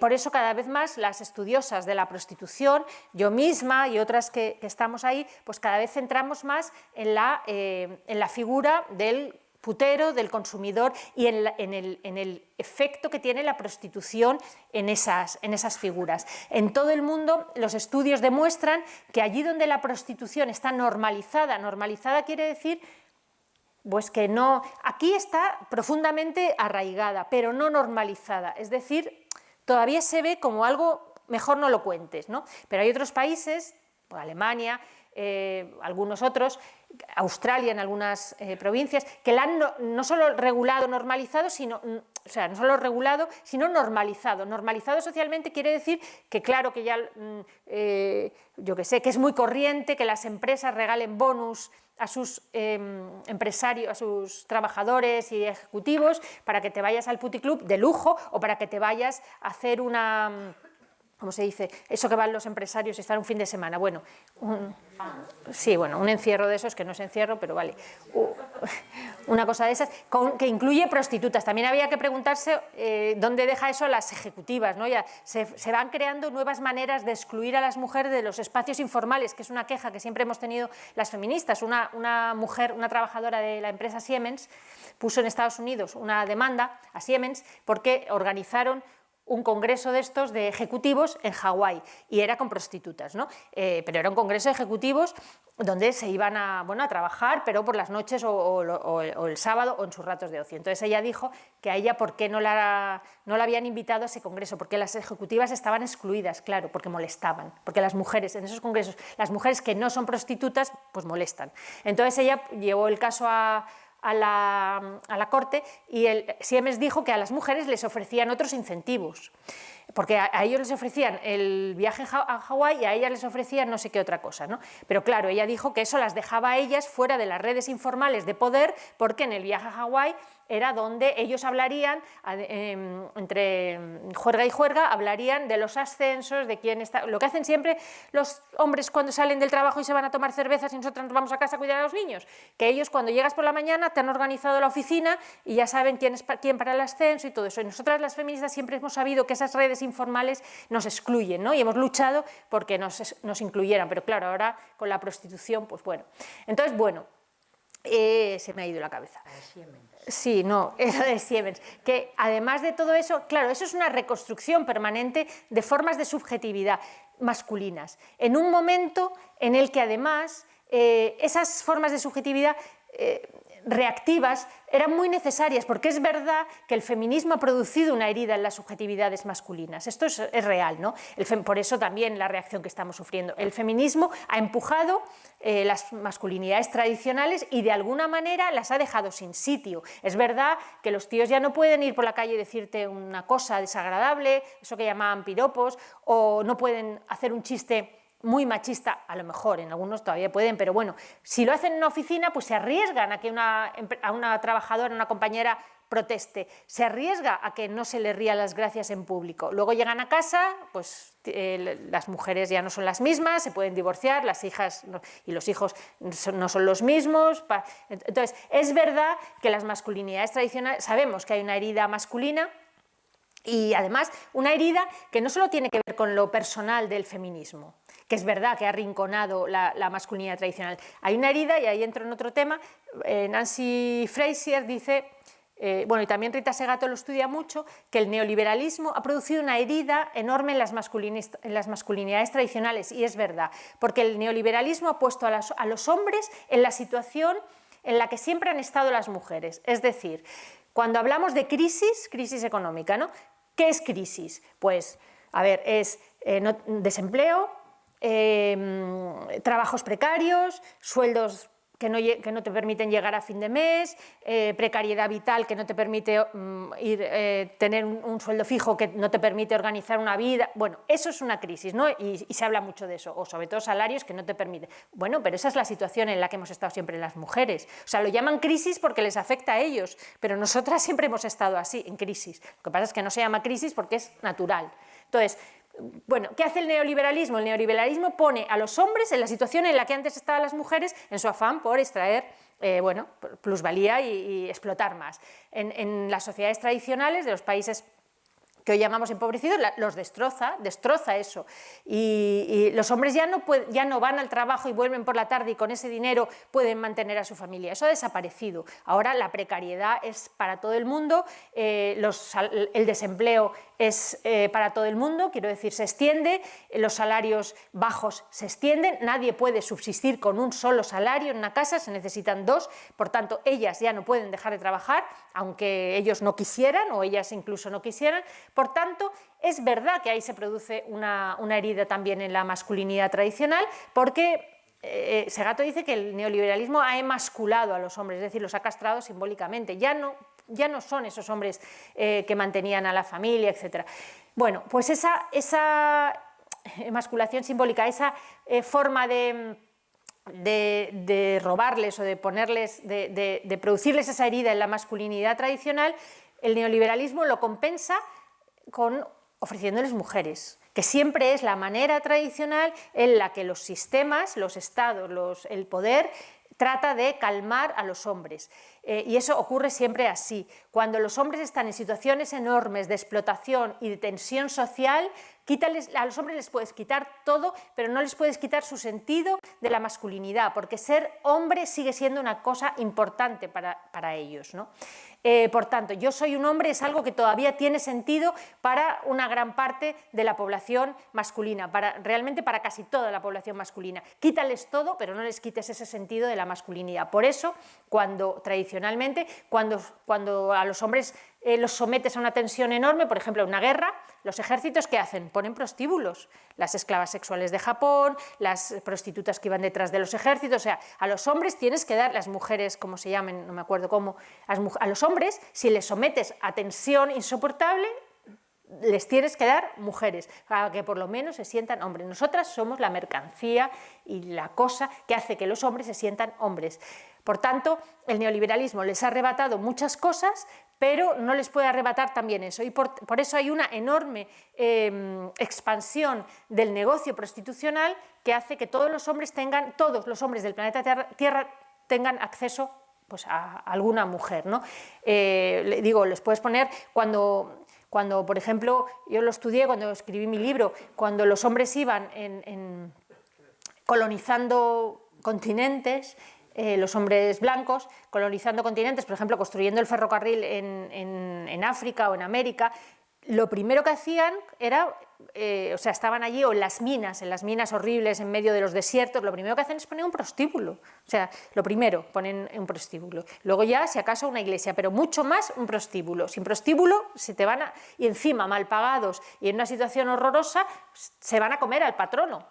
Por eso cada vez más las estudiosas de la prostitución, yo misma y otras que estamos ahí, pues cada vez centramos más en la figura del putero, del consumidor y en el efecto que tiene la prostitución en esas figuras. En todo el mundo los estudios demuestran que allí donde la prostitución está normalizada quiere decir pues que no, aquí está profundamente arraigada, pero no normalizada, es decir, todavía se ve como algo, mejor no lo cuentes, ¿no? Pero hay otros países, Alemania, algunos otros, Australia en algunas provincias, que la han no solo regulado, normalizado, sino, o sea, no solo regulado, sino normalizado. Normalizado socialmente quiere decir que claro que ya, yo que sé, que es muy corriente que las empresas regalen bonus a sus empresarios, a sus trabajadores y ejecutivos para que te vayas al puticlub de lujo o para que te vayas a hacer una... ¿Cómo se dice? Eso que van los empresarios y están un fin de semana. Bueno, un encierro de esos, que no es encierro, pero vale. Una cosa de esas, que incluye prostitutas. También había que preguntarse dónde deja eso las ejecutivas, ¿no? Ya se van creando nuevas maneras de excluir a las mujeres de los espacios informales, que es una queja que siempre hemos tenido las feministas. Una mujer, una trabajadora de la empresa Siemens, puso en Estados Unidos una demanda a Siemens porque organizaron un congreso de estos de ejecutivos en Hawái y era con prostitutas, ¿no? Pero era un congreso de ejecutivos donde se iban a trabajar, pero por las noches o el sábado o en sus ratos de ocio. Entonces ella dijo que a ella por qué no la habían invitado a ese congreso, porque las ejecutivas estaban excluidas, claro, porque molestaban, porque las mujeres en esos congresos, las mujeres que no son prostitutas, pues molestan. Entonces ella llevó el caso a la corte y Siemens dijo que a las mujeres les ofrecían otros incentivos, porque a ellos les ofrecían el viaje a Hawái y a ellas les ofrecían no sé qué otra cosa, ¿no? Pero claro, ella dijo que eso las dejaba a ellas fuera de las redes informales de poder, porque en el viaje a Hawái era donde ellos hablarían, entre juerga y juerga, hablarían de los ascensos, de quién está... Lo que hacen siempre los hombres cuando salen del trabajo y se van a tomar cervezas y nosotros nos vamos a casa a cuidar a los niños, que ellos cuando llegas por la mañana te han organizado la oficina y ya saben quién para el ascenso y todo eso. Y nosotras las feministas siempre hemos sabido que esas redes informales nos excluyen, ¿no? Y hemos luchado porque nos incluyeran, pero claro, ahora con la prostitución, pues bueno. Entonces, bueno, se me ha ido la cabeza. Sí, no, eso de Siemens, que además de todo eso, claro, eso es una reconstrucción permanente de formas de subjetividad masculinas, en un momento en el que además esas formas de subjetividad reactivas eran muy necesarias, porque es verdad que el feminismo ha producido una herida en las subjetividades masculinas. Esto es real, ¿no? Por eso también la reacción que estamos sufriendo. El feminismo ha empujado las masculinidades tradicionales y de alguna manera las ha dejado sin sitio. Es verdad que los tíos ya no pueden ir por la calle y decirte una cosa desagradable, eso que llamaban piropos, o no pueden hacer un chiste muy machista, a lo mejor, en algunos todavía pueden, pero bueno, si lo hacen en una oficina, pues se arriesgan a que a una trabajadora, una compañera proteste, se arriesga a que no se le ría las gracias en público. Luego llegan a casa, pues las mujeres ya no son las mismas, se pueden divorciar, las hijas y los hijos no son los mismos. Entonces, es verdad que las masculinidades tradicionales, sabemos que hay una herida masculina, y además una herida que no solo tiene que ver con lo personal del feminismo, que es verdad que ha arrinconado la masculinidad tradicional. Hay una herida, y ahí entro en otro tema, Nancy Fraser dice, bueno, y también Rita Segato lo estudia mucho, que el neoliberalismo ha producido una herida enorme en las masculinidades tradicionales, y es verdad, porque el neoliberalismo ha puesto a los hombres en la situación en la que siempre han estado las mujeres, es decir, cuando hablamos de crisis económica, ¿no? ¿Qué es crisis? Pues, a ver, es desempleo, trabajos precarios, sueldos que no te permiten llegar a fin de mes, precariedad vital que no te permite tener un sueldo fijo, que no te permite organizar una vida. Bueno, eso es una crisis, ¿no? Y se habla mucho de eso, o sobre todo salarios que no te permiten. Bueno, pero esa es la situación en la que hemos estado siempre las mujeres. O sea, lo llaman crisis porque les afecta a ellos, pero nosotras siempre hemos estado así, en crisis. Lo que pasa es que no se llama crisis porque es natural. Entonces, bueno, ¿qué hace el neoliberalismo? El neoliberalismo pone a los hombres en la situación en la que antes estaban las mujeres en su afán por extraer plusvalía y explotar más. En las sociedades tradicionales de los países que hoy llamamos empobrecidos, los destroza eso. Y los hombres ya no van al trabajo y vuelven por la tarde y con ese dinero pueden mantener a su familia. Eso ha desaparecido. Ahora la precariedad es para todo el mundo, el desempleo es para todo el mundo, quiero decir, se extiende, los salarios bajos se extienden, nadie puede subsistir con un solo salario en una casa, se necesitan dos, por tanto, ellas ya no pueden dejar de trabajar, aunque ellos no quisieran o ellas incluso no quisieran. Por tanto, es verdad que ahí se produce una herida también en la masculinidad tradicional, porque Segato dice que el neoliberalismo ha emasculado a los hombres, es decir, los ha castrado simbólicamente, ya no son esos hombres que mantenían a la familia, etc. Bueno, pues esa emasculación simbólica, esa forma de robarles o de ponerles, de producirles esa herida en la masculinidad tradicional, el neoliberalismo lo compensa ofreciéndoles mujeres, que siempre es la manera tradicional en la que los sistemas, los estados, el poder trata de calmar a los hombres. Y eso ocurre siempre así. Cuando los hombres están en situaciones enormes de explotación y de tensión social, a los hombres les puedes quitar todo, pero no les puedes quitar su sentido de la masculinidad, porque ser hombre sigue siendo una cosa importante para ellos, ¿no? Por tanto, yo soy un hombre es algo que todavía tiene sentido para una gran parte de la población masculina, realmente para casi toda la población masculina. Quítales todo, pero no les quites ese sentido de la masculinidad. Por eso, tradicionalmente, cuando a los hombres los sometes a una tensión enorme, por ejemplo, en una guerra, los ejércitos, ¿qué hacen? Ponen prostíbulos. Las esclavas sexuales de Japón, las prostitutas que iban detrás de los ejércitos, o sea, a los hombres tienes que dar, las mujeres, como se llamen, no me acuerdo cómo, a los hombres, si les sometes a tensión insoportable, les tienes que dar mujeres, para que por lo menos se sientan hombres. Nosotras somos la mercancía y la cosa que hace que los hombres se sientan hombres. Por tanto, el neoliberalismo les ha arrebatado muchas cosas, pero no les puede arrebatar también eso. Y por eso hay una enorme expansión del negocio prostitucional que hace que todos los hombres del planeta Tierra tengan acceso pues, a alguna mujer, ¿no? Les puedes poner cuando, por ejemplo, yo lo estudié cuando escribí mi libro, cuando los hombres iban colonizando continentes, los hombres blancos colonizando continentes, por ejemplo, construyendo el ferrocarril en África o en América, lo primero que hacían era, o sea, estaban allí o en las minas horribles en medio de los desiertos, lo primero que hacen es poner un prostíbulo. O sea, lo primero, ponen un prostíbulo. Luego ya, si acaso, una iglesia, pero mucho más un prostíbulo. Sin prostíbulo se te van a, y encima mal pagados y en una situación horrorosa, se van a comer al patrono.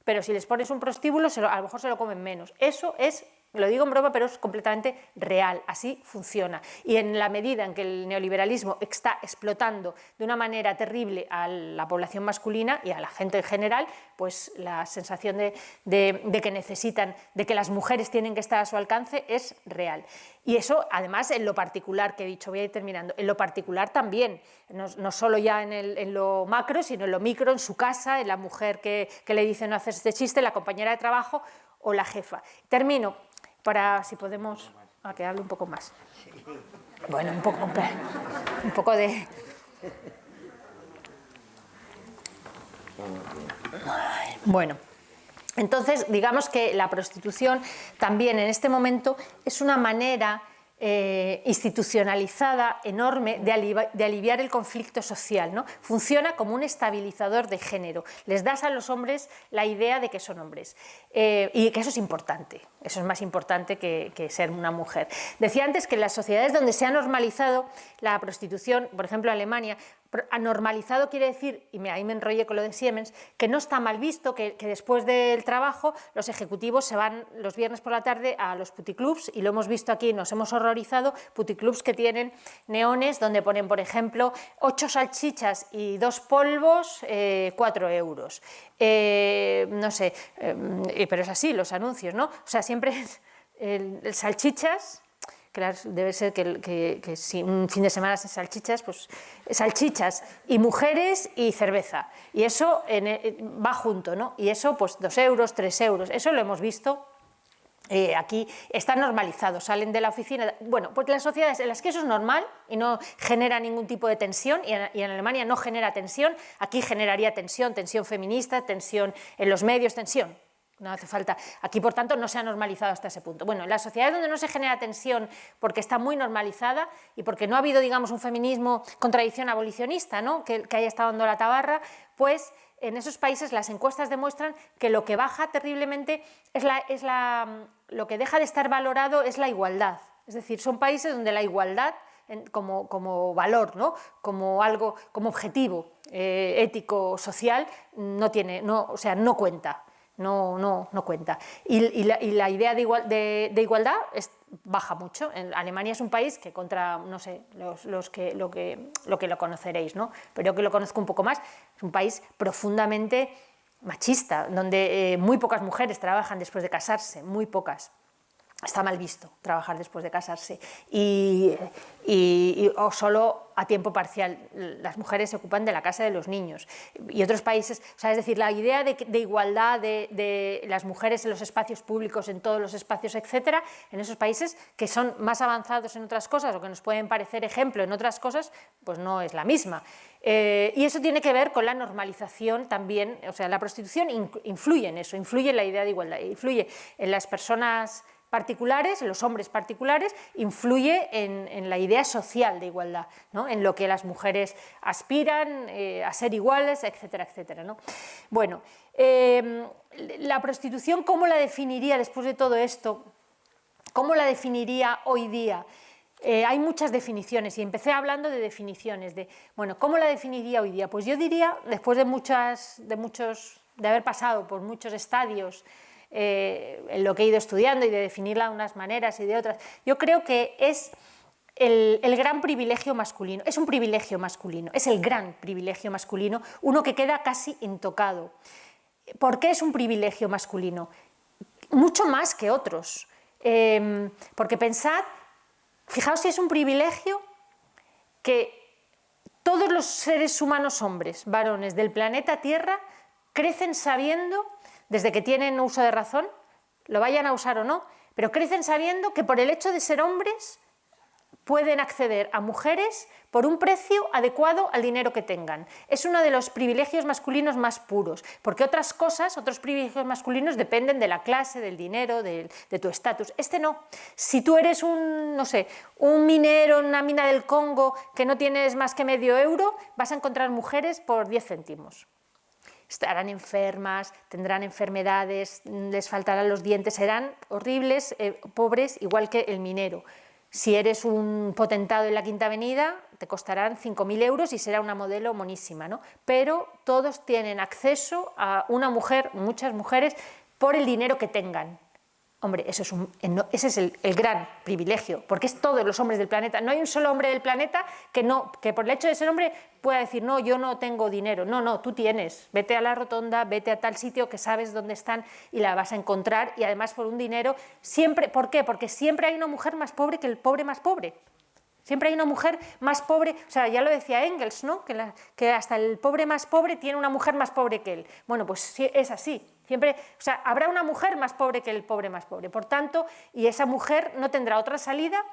Pero si les pones un prostíbulo, a lo mejor se lo comen menos. Eso es, lo digo en broma, pero es completamente real, así funciona. Y en la medida en que el neoliberalismo está explotando de una manera terrible a la población masculina y a la gente en general, pues la sensación de que necesitan, de que las mujeres tienen que estar a su alcance es real. Y eso, además, en lo particular, que he dicho, voy a ir terminando, en lo particular también, no solo ya en lo macro, sino en lo micro, en su casa, en la mujer que le dice no hacer este chiste, la compañera de trabajo o la jefa. Termino, para, si podemos, que hable un poco más. Bueno, un poco de... Bueno, entonces digamos que la prostitución también en este momento es una manera institucionalizada enorme de aliviar el conflicto social, ¿no? Funciona como un estabilizador de género, les das a los hombres la idea de que son hombres y que eso es importante, eso es más importante que ser una mujer. Decía antes que en las sociedades donde se ha normalizado la prostitución, por ejemplo Alemania, normalizado quiere decir, y ahí me enrollé con lo de Siemens, que no está mal visto que después del trabajo los ejecutivos se van los viernes por la tarde a los puticlubs, y lo hemos visto aquí, nos hemos horrorizado, puticlubs que tienen neones donde ponen, por ejemplo, 8 salchichas y 2 polvos, 4 euros. No sé, pero es así los anuncios, ¿no? O sea, siempre el salchichas... Claro, debe ser que si un fin de semana sin salchichas, pues salchichas y mujeres y cerveza. Y eso va junto, ¿no? Y eso, pues 2 euros, 3 euros. Eso lo hemos visto aquí. Está normalizado, salen de la oficina. Bueno, pues las sociedades en las que eso es normal y no genera ningún tipo de tensión, y en Alemania no genera tensión, aquí generaría tensión feminista, tensión en los medios, tensión. No hace falta. Aquí, por tanto, no se ha normalizado hasta ese punto. Bueno, en las sociedades donde no se genera tensión porque está muy normalizada y porque no ha habido, digamos, un feminismo con tradición abolicionista, ¿no? que haya estado dando la tabarra, pues en esos países las encuestas demuestran que lo que baja terriblemente lo que deja de estar valorado es la igualdad. Es decir, son países donde la igualdad como valor, ¿no? Como algo, como objetivo ético, social, no cuenta. No cuenta. Y la idea de igualdad baja mucho. En Alemania es un país que contra, no sé, lo que lo conoceréis, ¿no? Pero yo que lo conozco un poco más, es un país profundamente machista, donde muy pocas mujeres trabajan después de casarse, muy pocas. Está mal visto trabajar después de casarse o solo a tiempo parcial. Las mujeres se ocupan de la casa de los niños y otros países, o sea, es decir, la idea de igualdad de las mujeres en los espacios públicos, en todos los espacios, etcétera, en esos países que son más avanzados en otras cosas o que nos pueden parecer ejemplo en otras cosas, pues no es la misma. Y eso tiene que ver con la normalización también, o sea, la prostitución influye en eso, influye en la idea de igualdad, influye en las personas particulares, en los hombres particulares, influye en la idea social de igualdad, ¿no? En lo que las mujeres aspiran a ser iguales, etcétera, etcétera, ¿no? Bueno, la prostitución, ¿cómo la definiría después de todo esto? ¿Cómo la definiría hoy día? Hay muchas definiciones y empecé hablando de definiciones, bueno, ¿cómo la definiría hoy día? Pues yo diría, después de haber pasado por muchos estadios en lo que he ido estudiando y de definirla de unas maneras y de otras, yo creo que es el gran privilegio masculino, es un privilegio masculino, es el gran privilegio masculino, uno que queda casi intocado. ¿Por qué es un privilegio masculino? Mucho más que otros, porque pensad, fijaos si es un privilegio que todos los seres humanos hombres, varones del planeta Tierra, crecen sabiendo, desde que tienen uso de razón, lo vayan a usar o no, pero crecen sabiendo que por el hecho de ser hombres pueden acceder a mujeres por un precio adecuado al dinero que tengan. Es uno de los privilegios masculinos más puros, porque otras cosas, otros privilegios masculinos dependen de la clase, del dinero, de tu estatus. Este no. Si tú eres un minero en una mina del Congo que no tienes más que medio euro, vas a encontrar mujeres por 10 céntimos. Estarán enfermas, tendrán enfermedades, les faltarán los dientes, serán horribles, pobres, igual que el minero. Si eres un potentado en la Quinta Avenida, te costarán 5.000 euros y será una modelo monísima, ¿no? Pero todos tienen acceso a una mujer, muchas mujeres, por el dinero que tengan. Hombre, ese es el gran privilegio, porque es todos los hombres del planeta. No hay un solo hombre del planeta que por el hecho de ser hombre pueda decir, no, yo no tengo dinero. No, no, tú tienes. Vete a la rotonda, vete a tal sitio que sabes dónde están y la vas a encontrar, y además por un dinero siempre. ¿Por qué? Porque siempre hay una mujer más pobre que el pobre más pobre. Siempre hay una mujer más pobre, o sea, ya lo decía Engels, ¿no? Que hasta el pobre más pobre tiene una mujer más pobre que él. Bueno, pues sí, es así. Siempre, o sea, habrá una mujer más pobre que el pobre más pobre. Por tanto, y esa mujer no tendrá otra salida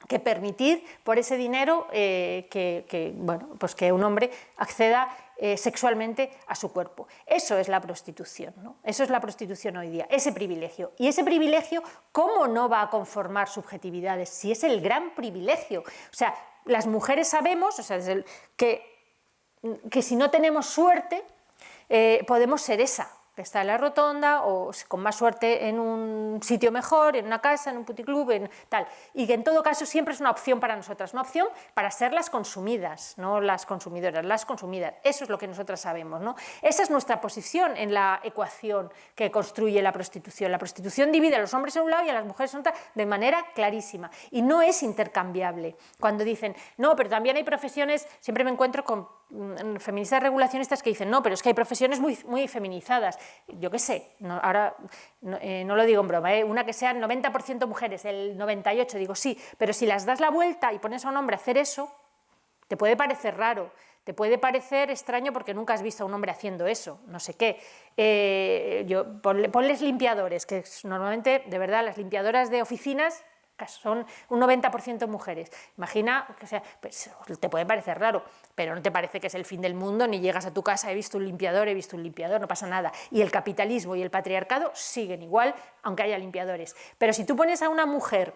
que permitir por ese dinero pues que un hombre acceda sexualmente a su cuerpo. Eso es la prostitución, ¿no? Eso es la prostitución hoy día, ese privilegio. Y ese privilegio, ¿cómo no va a conformar subjetividades? Si es el gran privilegio. O sea, las mujeres sabemos, o sea, que si no tenemos suerte, podemos ser esa, que está en la rotonda o con más suerte en un sitio mejor, en una casa, en un puticlub, en tal. Y que en todo caso siempre es una opción para nosotras, una opción para ser las consumidas, no las consumidoras, las consumidas. Eso es lo que nosotras sabemos, ¿no? Esa es nuestra posición en la ecuación que construye la prostitución. La prostitución divide a los hombres en un lado y a las mujeres en otra de manera clarísima. Y no es intercambiable. Cuando dicen, no, pero también hay profesiones, siempre me encuentro con feministas regulacionistas que dicen, no, pero es que hay profesiones muy feminizadas. Yo qué sé, ahora no lo digo en broma, una que sean 90% mujeres, el 98%, digo sí, pero si las das la vuelta y pones a un hombre a hacer eso, te puede parecer raro, te puede parecer extraño porque nunca has visto a un hombre haciendo eso, no sé qué. Ponles limpiadores, que normalmente, de verdad, las limpiadoras de oficinas son un 90% mujeres. Imagina, o sea, pues, te puede parecer raro, pero no te parece que es el fin del mundo, ni llegas a tu casa, he visto un limpiador, no pasa nada. Y el capitalismo y el patriarcado siguen igual, aunque haya limpiadores. Pero si tú pones a una mujer,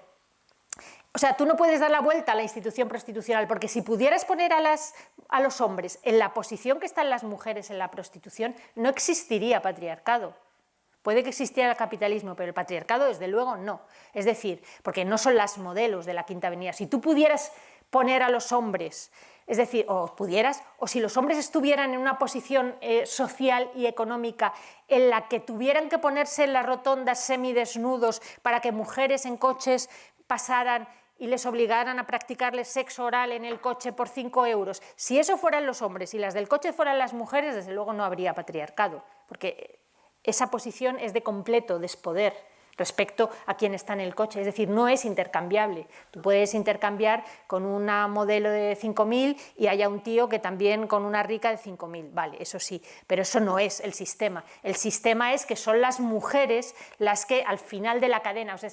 o sea, tú no puedes dar la vuelta a la institución prostitucional, porque si pudieras poner a los hombres en la posición que están las mujeres en la prostitución, no existiría patriarcado. Puede que existiera el capitalismo, pero el patriarcado, desde luego, no. Es decir, porque no son las modelos de la Quinta Avenida. Si tú pudieras poner a los hombres, es decir, o si los hombres estuvieran en una posición social y económica en la que tuvieran que ponerse en las rotondas semidesnudos para que mujeres en coches pasaran y les obligaran a practicarles sexo oral en el coche por 5 euros, si eso fueran los hombres y las del coche fueran las mujeres, desde luego no habría patriarcado, porque esa posición es de completo despoder respecto a quien está en el coche, es decir, no es intercambiable. Tú puedes intercambiar con una modelo de 5.000 y haya un tío que también con una rica de 5.000, vale, eso sí, pero eso no es el sistema. El sistema es que son las mujeres las que al final de la cadena, o sea,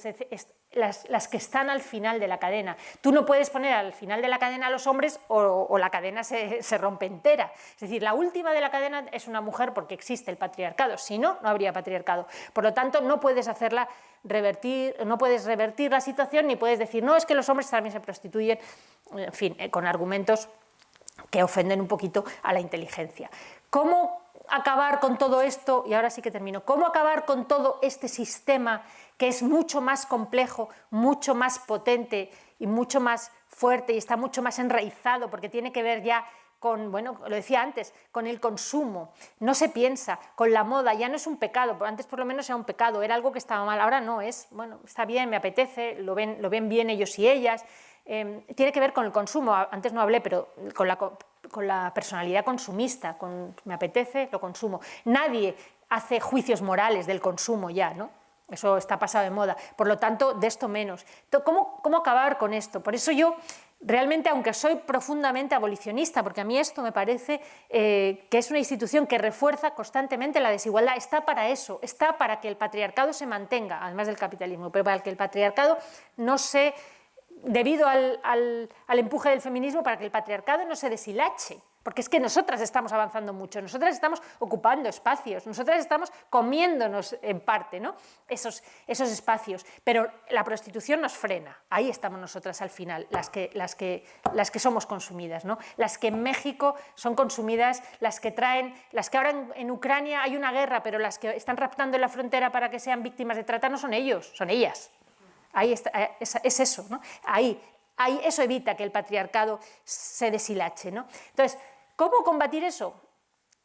las que están al final de la cadena. Tú no puedes poner al final de la cadena a los hombres o la cadena se rompe entera. Es decir, la última de la cadena es una mujer porque existe el patriarcado, si no, no habría patriarcado. Por lo tanto, no puedes no puedes revertir la situación ni puedes decir, no, es que los hombres también se prostituyen, en fin, con argumentos que ofenden un poquito a la inteligencia. ¿Cómo acabar con todo esto? Y ahora sí que termino. ¿Cómo acabar con todo este sistema que es mucho más complejo, mucho más potente y mucho más fuerte y está mucho más enraizado porque tiene que ver ya con, bueno, lo decía antes, con el consumo, no se piensa, con la moda, ya no es un pecado, antes por lo menos era un pecado, era algo que estaba mal, ahora no, es, bueno, está bien, me apetece, lo ven bien ellos y ellas, tiene que ver con el consumo, antes no hablé, pero con la personalidad consumista, me apetece, lo consumo. Nadie hace juicios morales del consumo ya, ¿no? Eso está pasado de moda, por lo tanto, de esto menos. ¿Cómo acabar con esto? Por eso yo, realmente, aunque soy profundamente abolicionista, porque a mí esto me parece que es una institución que refuerza constantemente la desigualdad, está para eso, está para que el patriarcado se mantenga, además del capitalismo, pero para que el patriarcado no se debido al empuje del feminismo para que el patriarcado no se deshilache. Porque es que nosotras estamos avanzando mucho, nosotras estamos ocupando espacios, nosotras estamos comiéndonos en parte, ¿no? esos espacios, pero la prostitución nos frena, ahí estamos nosotras al final, las que somos consumidas, ¿no? Las que en México son consumidas, las que ahora en Ucrania hay una guerra, pero las que están raptando en la frontera para que sean víctimas de trata no son ellos, son ellas. Ahí está, es eso, ¿no? Ahí eso evita que el patriarcado se deshilache, ¿no? Entonces, ¿cómo combatir eso?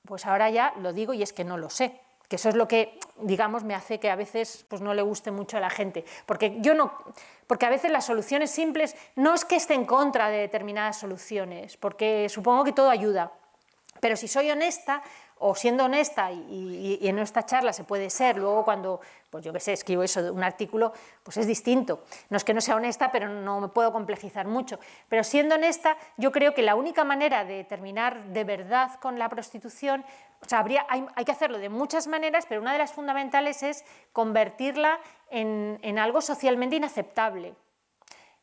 Pues ahora ya lo digo y es que no lo sé, que eso es lo que, digamos, me hace que a veces pues, no le guste mucho a la gente, porque a veces las soluciones simples no es que esté en contra de determinadas soluciones, porque supongo que todo ayuda, pero si soy honesta, o siendo honesta, y en esta charla se puede ser, luego cuando, pues yo qué sé, escribo eso de un artículo, pues es distinto. No es que no sea honesta, pero no me puedo complejizar mucho. Pero siendo honesta, yo creo que la única manera de terminar de verdad con la prostitución, o sea, hay que hacerlo de muchas maneras, pero una de las fundamentales es convertirla en algo socialmente inaceptable.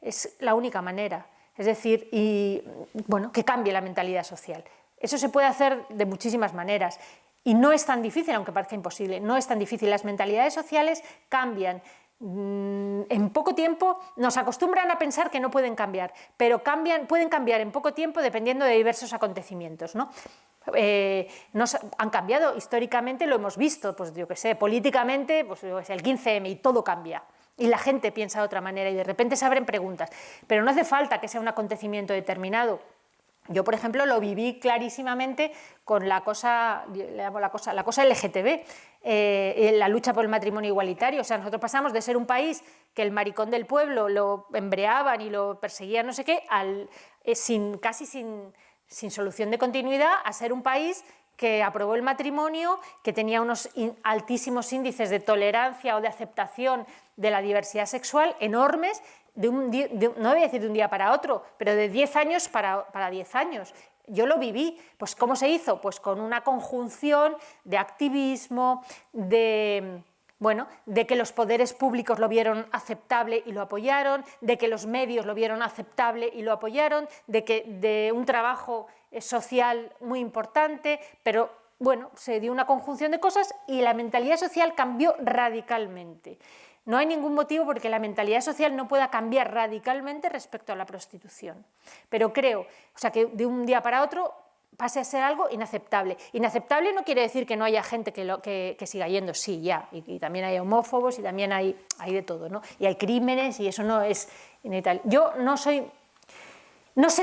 Es la única manera. Es decir, que cambie la mentalidad social. Eso se puede hacer de muchísimas maneras y no es tan difícil, aunque parezca imposible, no es tan difícil. Las mentalidades sociales cambian. En poco tiempo nos acostumbran a pensar que no pueden cambiar, pero pueden cambiar en poco tiempo dependiendo de diversos acontecimientos, ¿no? Han cambiado históricamente, lo hemos visto, pues yo qué sé, políticamente, pues el 15M y todo cambia. Y la gente piensa de otra manera y de repente se abren preguntas. Pero no hace falta que sea un acontecimiento determinado. Yo, por ejemplo, lo viví clarísimamente con la cosa LGTB, la lucha por el matrimonio igualitario. O sea, nosotros pasamos de ser un país que el maricón del pueblo lo embreaban y lo perseguían no sé qué, casi sin solución de continuidad, a ser un país que aprobó el matrimonio, que tenía unos altísimos índices de tolerancia o de aceptación de la diversidad sexual enormes, no voy a decir de un día para otro, pero de 10 años para 10 años. Yo lo viví. Pues ¿cómo se hizo? Pues con una conjunción de activismo, de que los poderes públicos lo vieron aceptable y lo apoyaron, de que los medios lo vieron aceptable y lo apoyaron, de un trabajo social muy importante, pero bueno, se dio una conjunción de cosas y la mentalidad social cambió radicalmente. No hay ningún motivo porque la mentalidad social no pueda cambiar radicalmente respecto a la prostitución. Pero creo, que de un día para otro pase a ser algo inaceptable. Inaceptable no quiere decir que no haya gente que siga yendo, sí, ya, y también hay homófobos y también hay de todo, ¿no? Y hay crímenes y eso no es inevitable. Yo no sé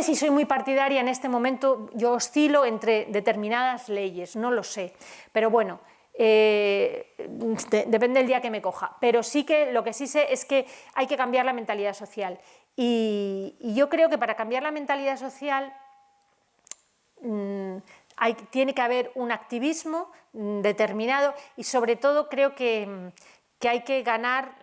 si soy muy partidaria en este momento, yo oscilo entre determinadas leyes, no lo sé, pero bueno, depende del día que me coja, pero sí que lo que sí sé es que hay que cambiar la mentalidad social y yo creo que para cambiar la mentalidad social tiene que haber un activismo determinado y sobre todo creo que hay que ganar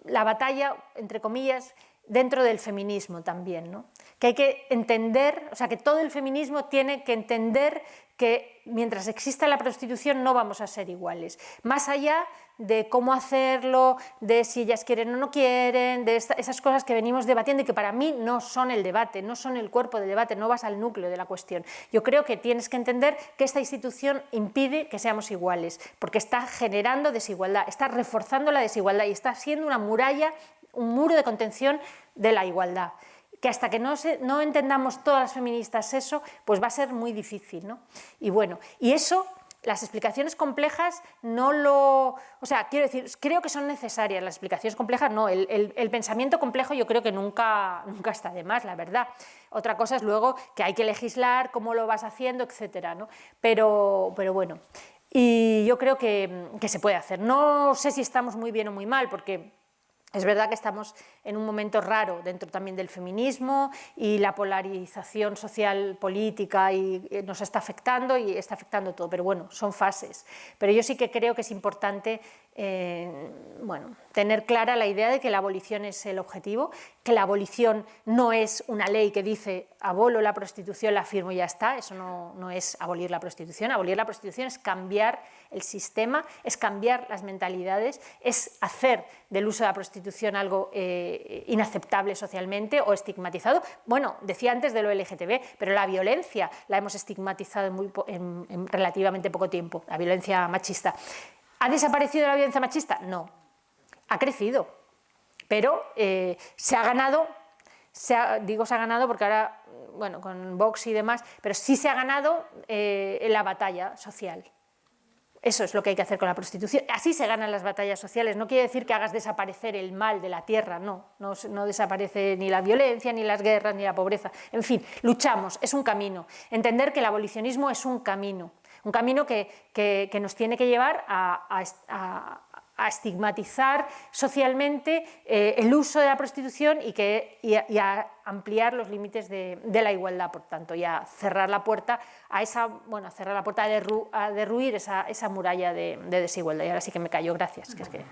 la batalla, entre comillas, dentro del feminismo también, ¿no? Que hay que entender, que todo el feminismo tiene que entender que mientras exista la prostitución no vamos a ser iguales. Más allá de cómo hacerlo, de si ellas quieren o no quieren, de esas cosas que venimos debatiendo y que para mí no son el debate, no son el cuerpo del debate, no vas al núcleo de la cuestión. Yo creo que tienes que entender que esta institución impide que seamos iguales, porque está generando desigualdad, está reforzando la desigualdad y está siendo una muralla, un muro de contención de la igualdad. Que hasta que no entendamos todas las feministas eso, pues va a ser muy difícil, ¿no? Y bueno, y eso, las explicaciones complejas quiero decir, creo que son necesarias las explicaciones complejas, no, el pensamiento complejo yo creo que nunca está de más, la verdad. Otra cosa es luego que hay que legislar, cómo lo vas haciendo, etcétera, ¿no? Pero bueno, y yo creo que se puede hacer. No sé si estamos muy bien o muy mal, porque es verdad que estamos en un momento raro dentro también del feminismo y la polarización social política nos está afectando y está afectando todo, pero bueno, son fases. Pero yo sí que creo que es importante bueno, tener clara la idea de que la abolición es el objetivo, que la abolición no es una ley que dice abolo la prostitución, la firmo y ya está, eso no es abolir la prostitución es cambiar el sistema, es cambiar las mentalidades, es hacer del uso de la prostitución algo inaceptable socialmente o estigmatizado. Bueno, decía antes de lo LGTB, pero la violencia la hemos estigmatizado en relativamente poco tiempo, la violencia machista. ¿Ha desaparecido la violencia machista? No, ha crecido, pero se ha ganado, digo se ha ganado porque ahora, bueno, con Vox y demás, pero sí se ha ganado en la batalla social. Eso es lo que hay que hacer con la prostitución. Así se ganan las batallas sociales. No quiere decir que hagas desaparecer el mal de la tierra, no desaparece ni la violencia, ni las guerras, ni la pobreza. En fin, luchamos, es un camino. Entender que el abolicionismo es un camino que nos tiene que llevar a estigmatizar socialmente el uso de la prostitución y a ampliar los límites de la igualdad, por tanto, y a cerrar la puerta a derruir esa muralla de desigualdad. Y ahora sí que me callo, gracias. Gracias.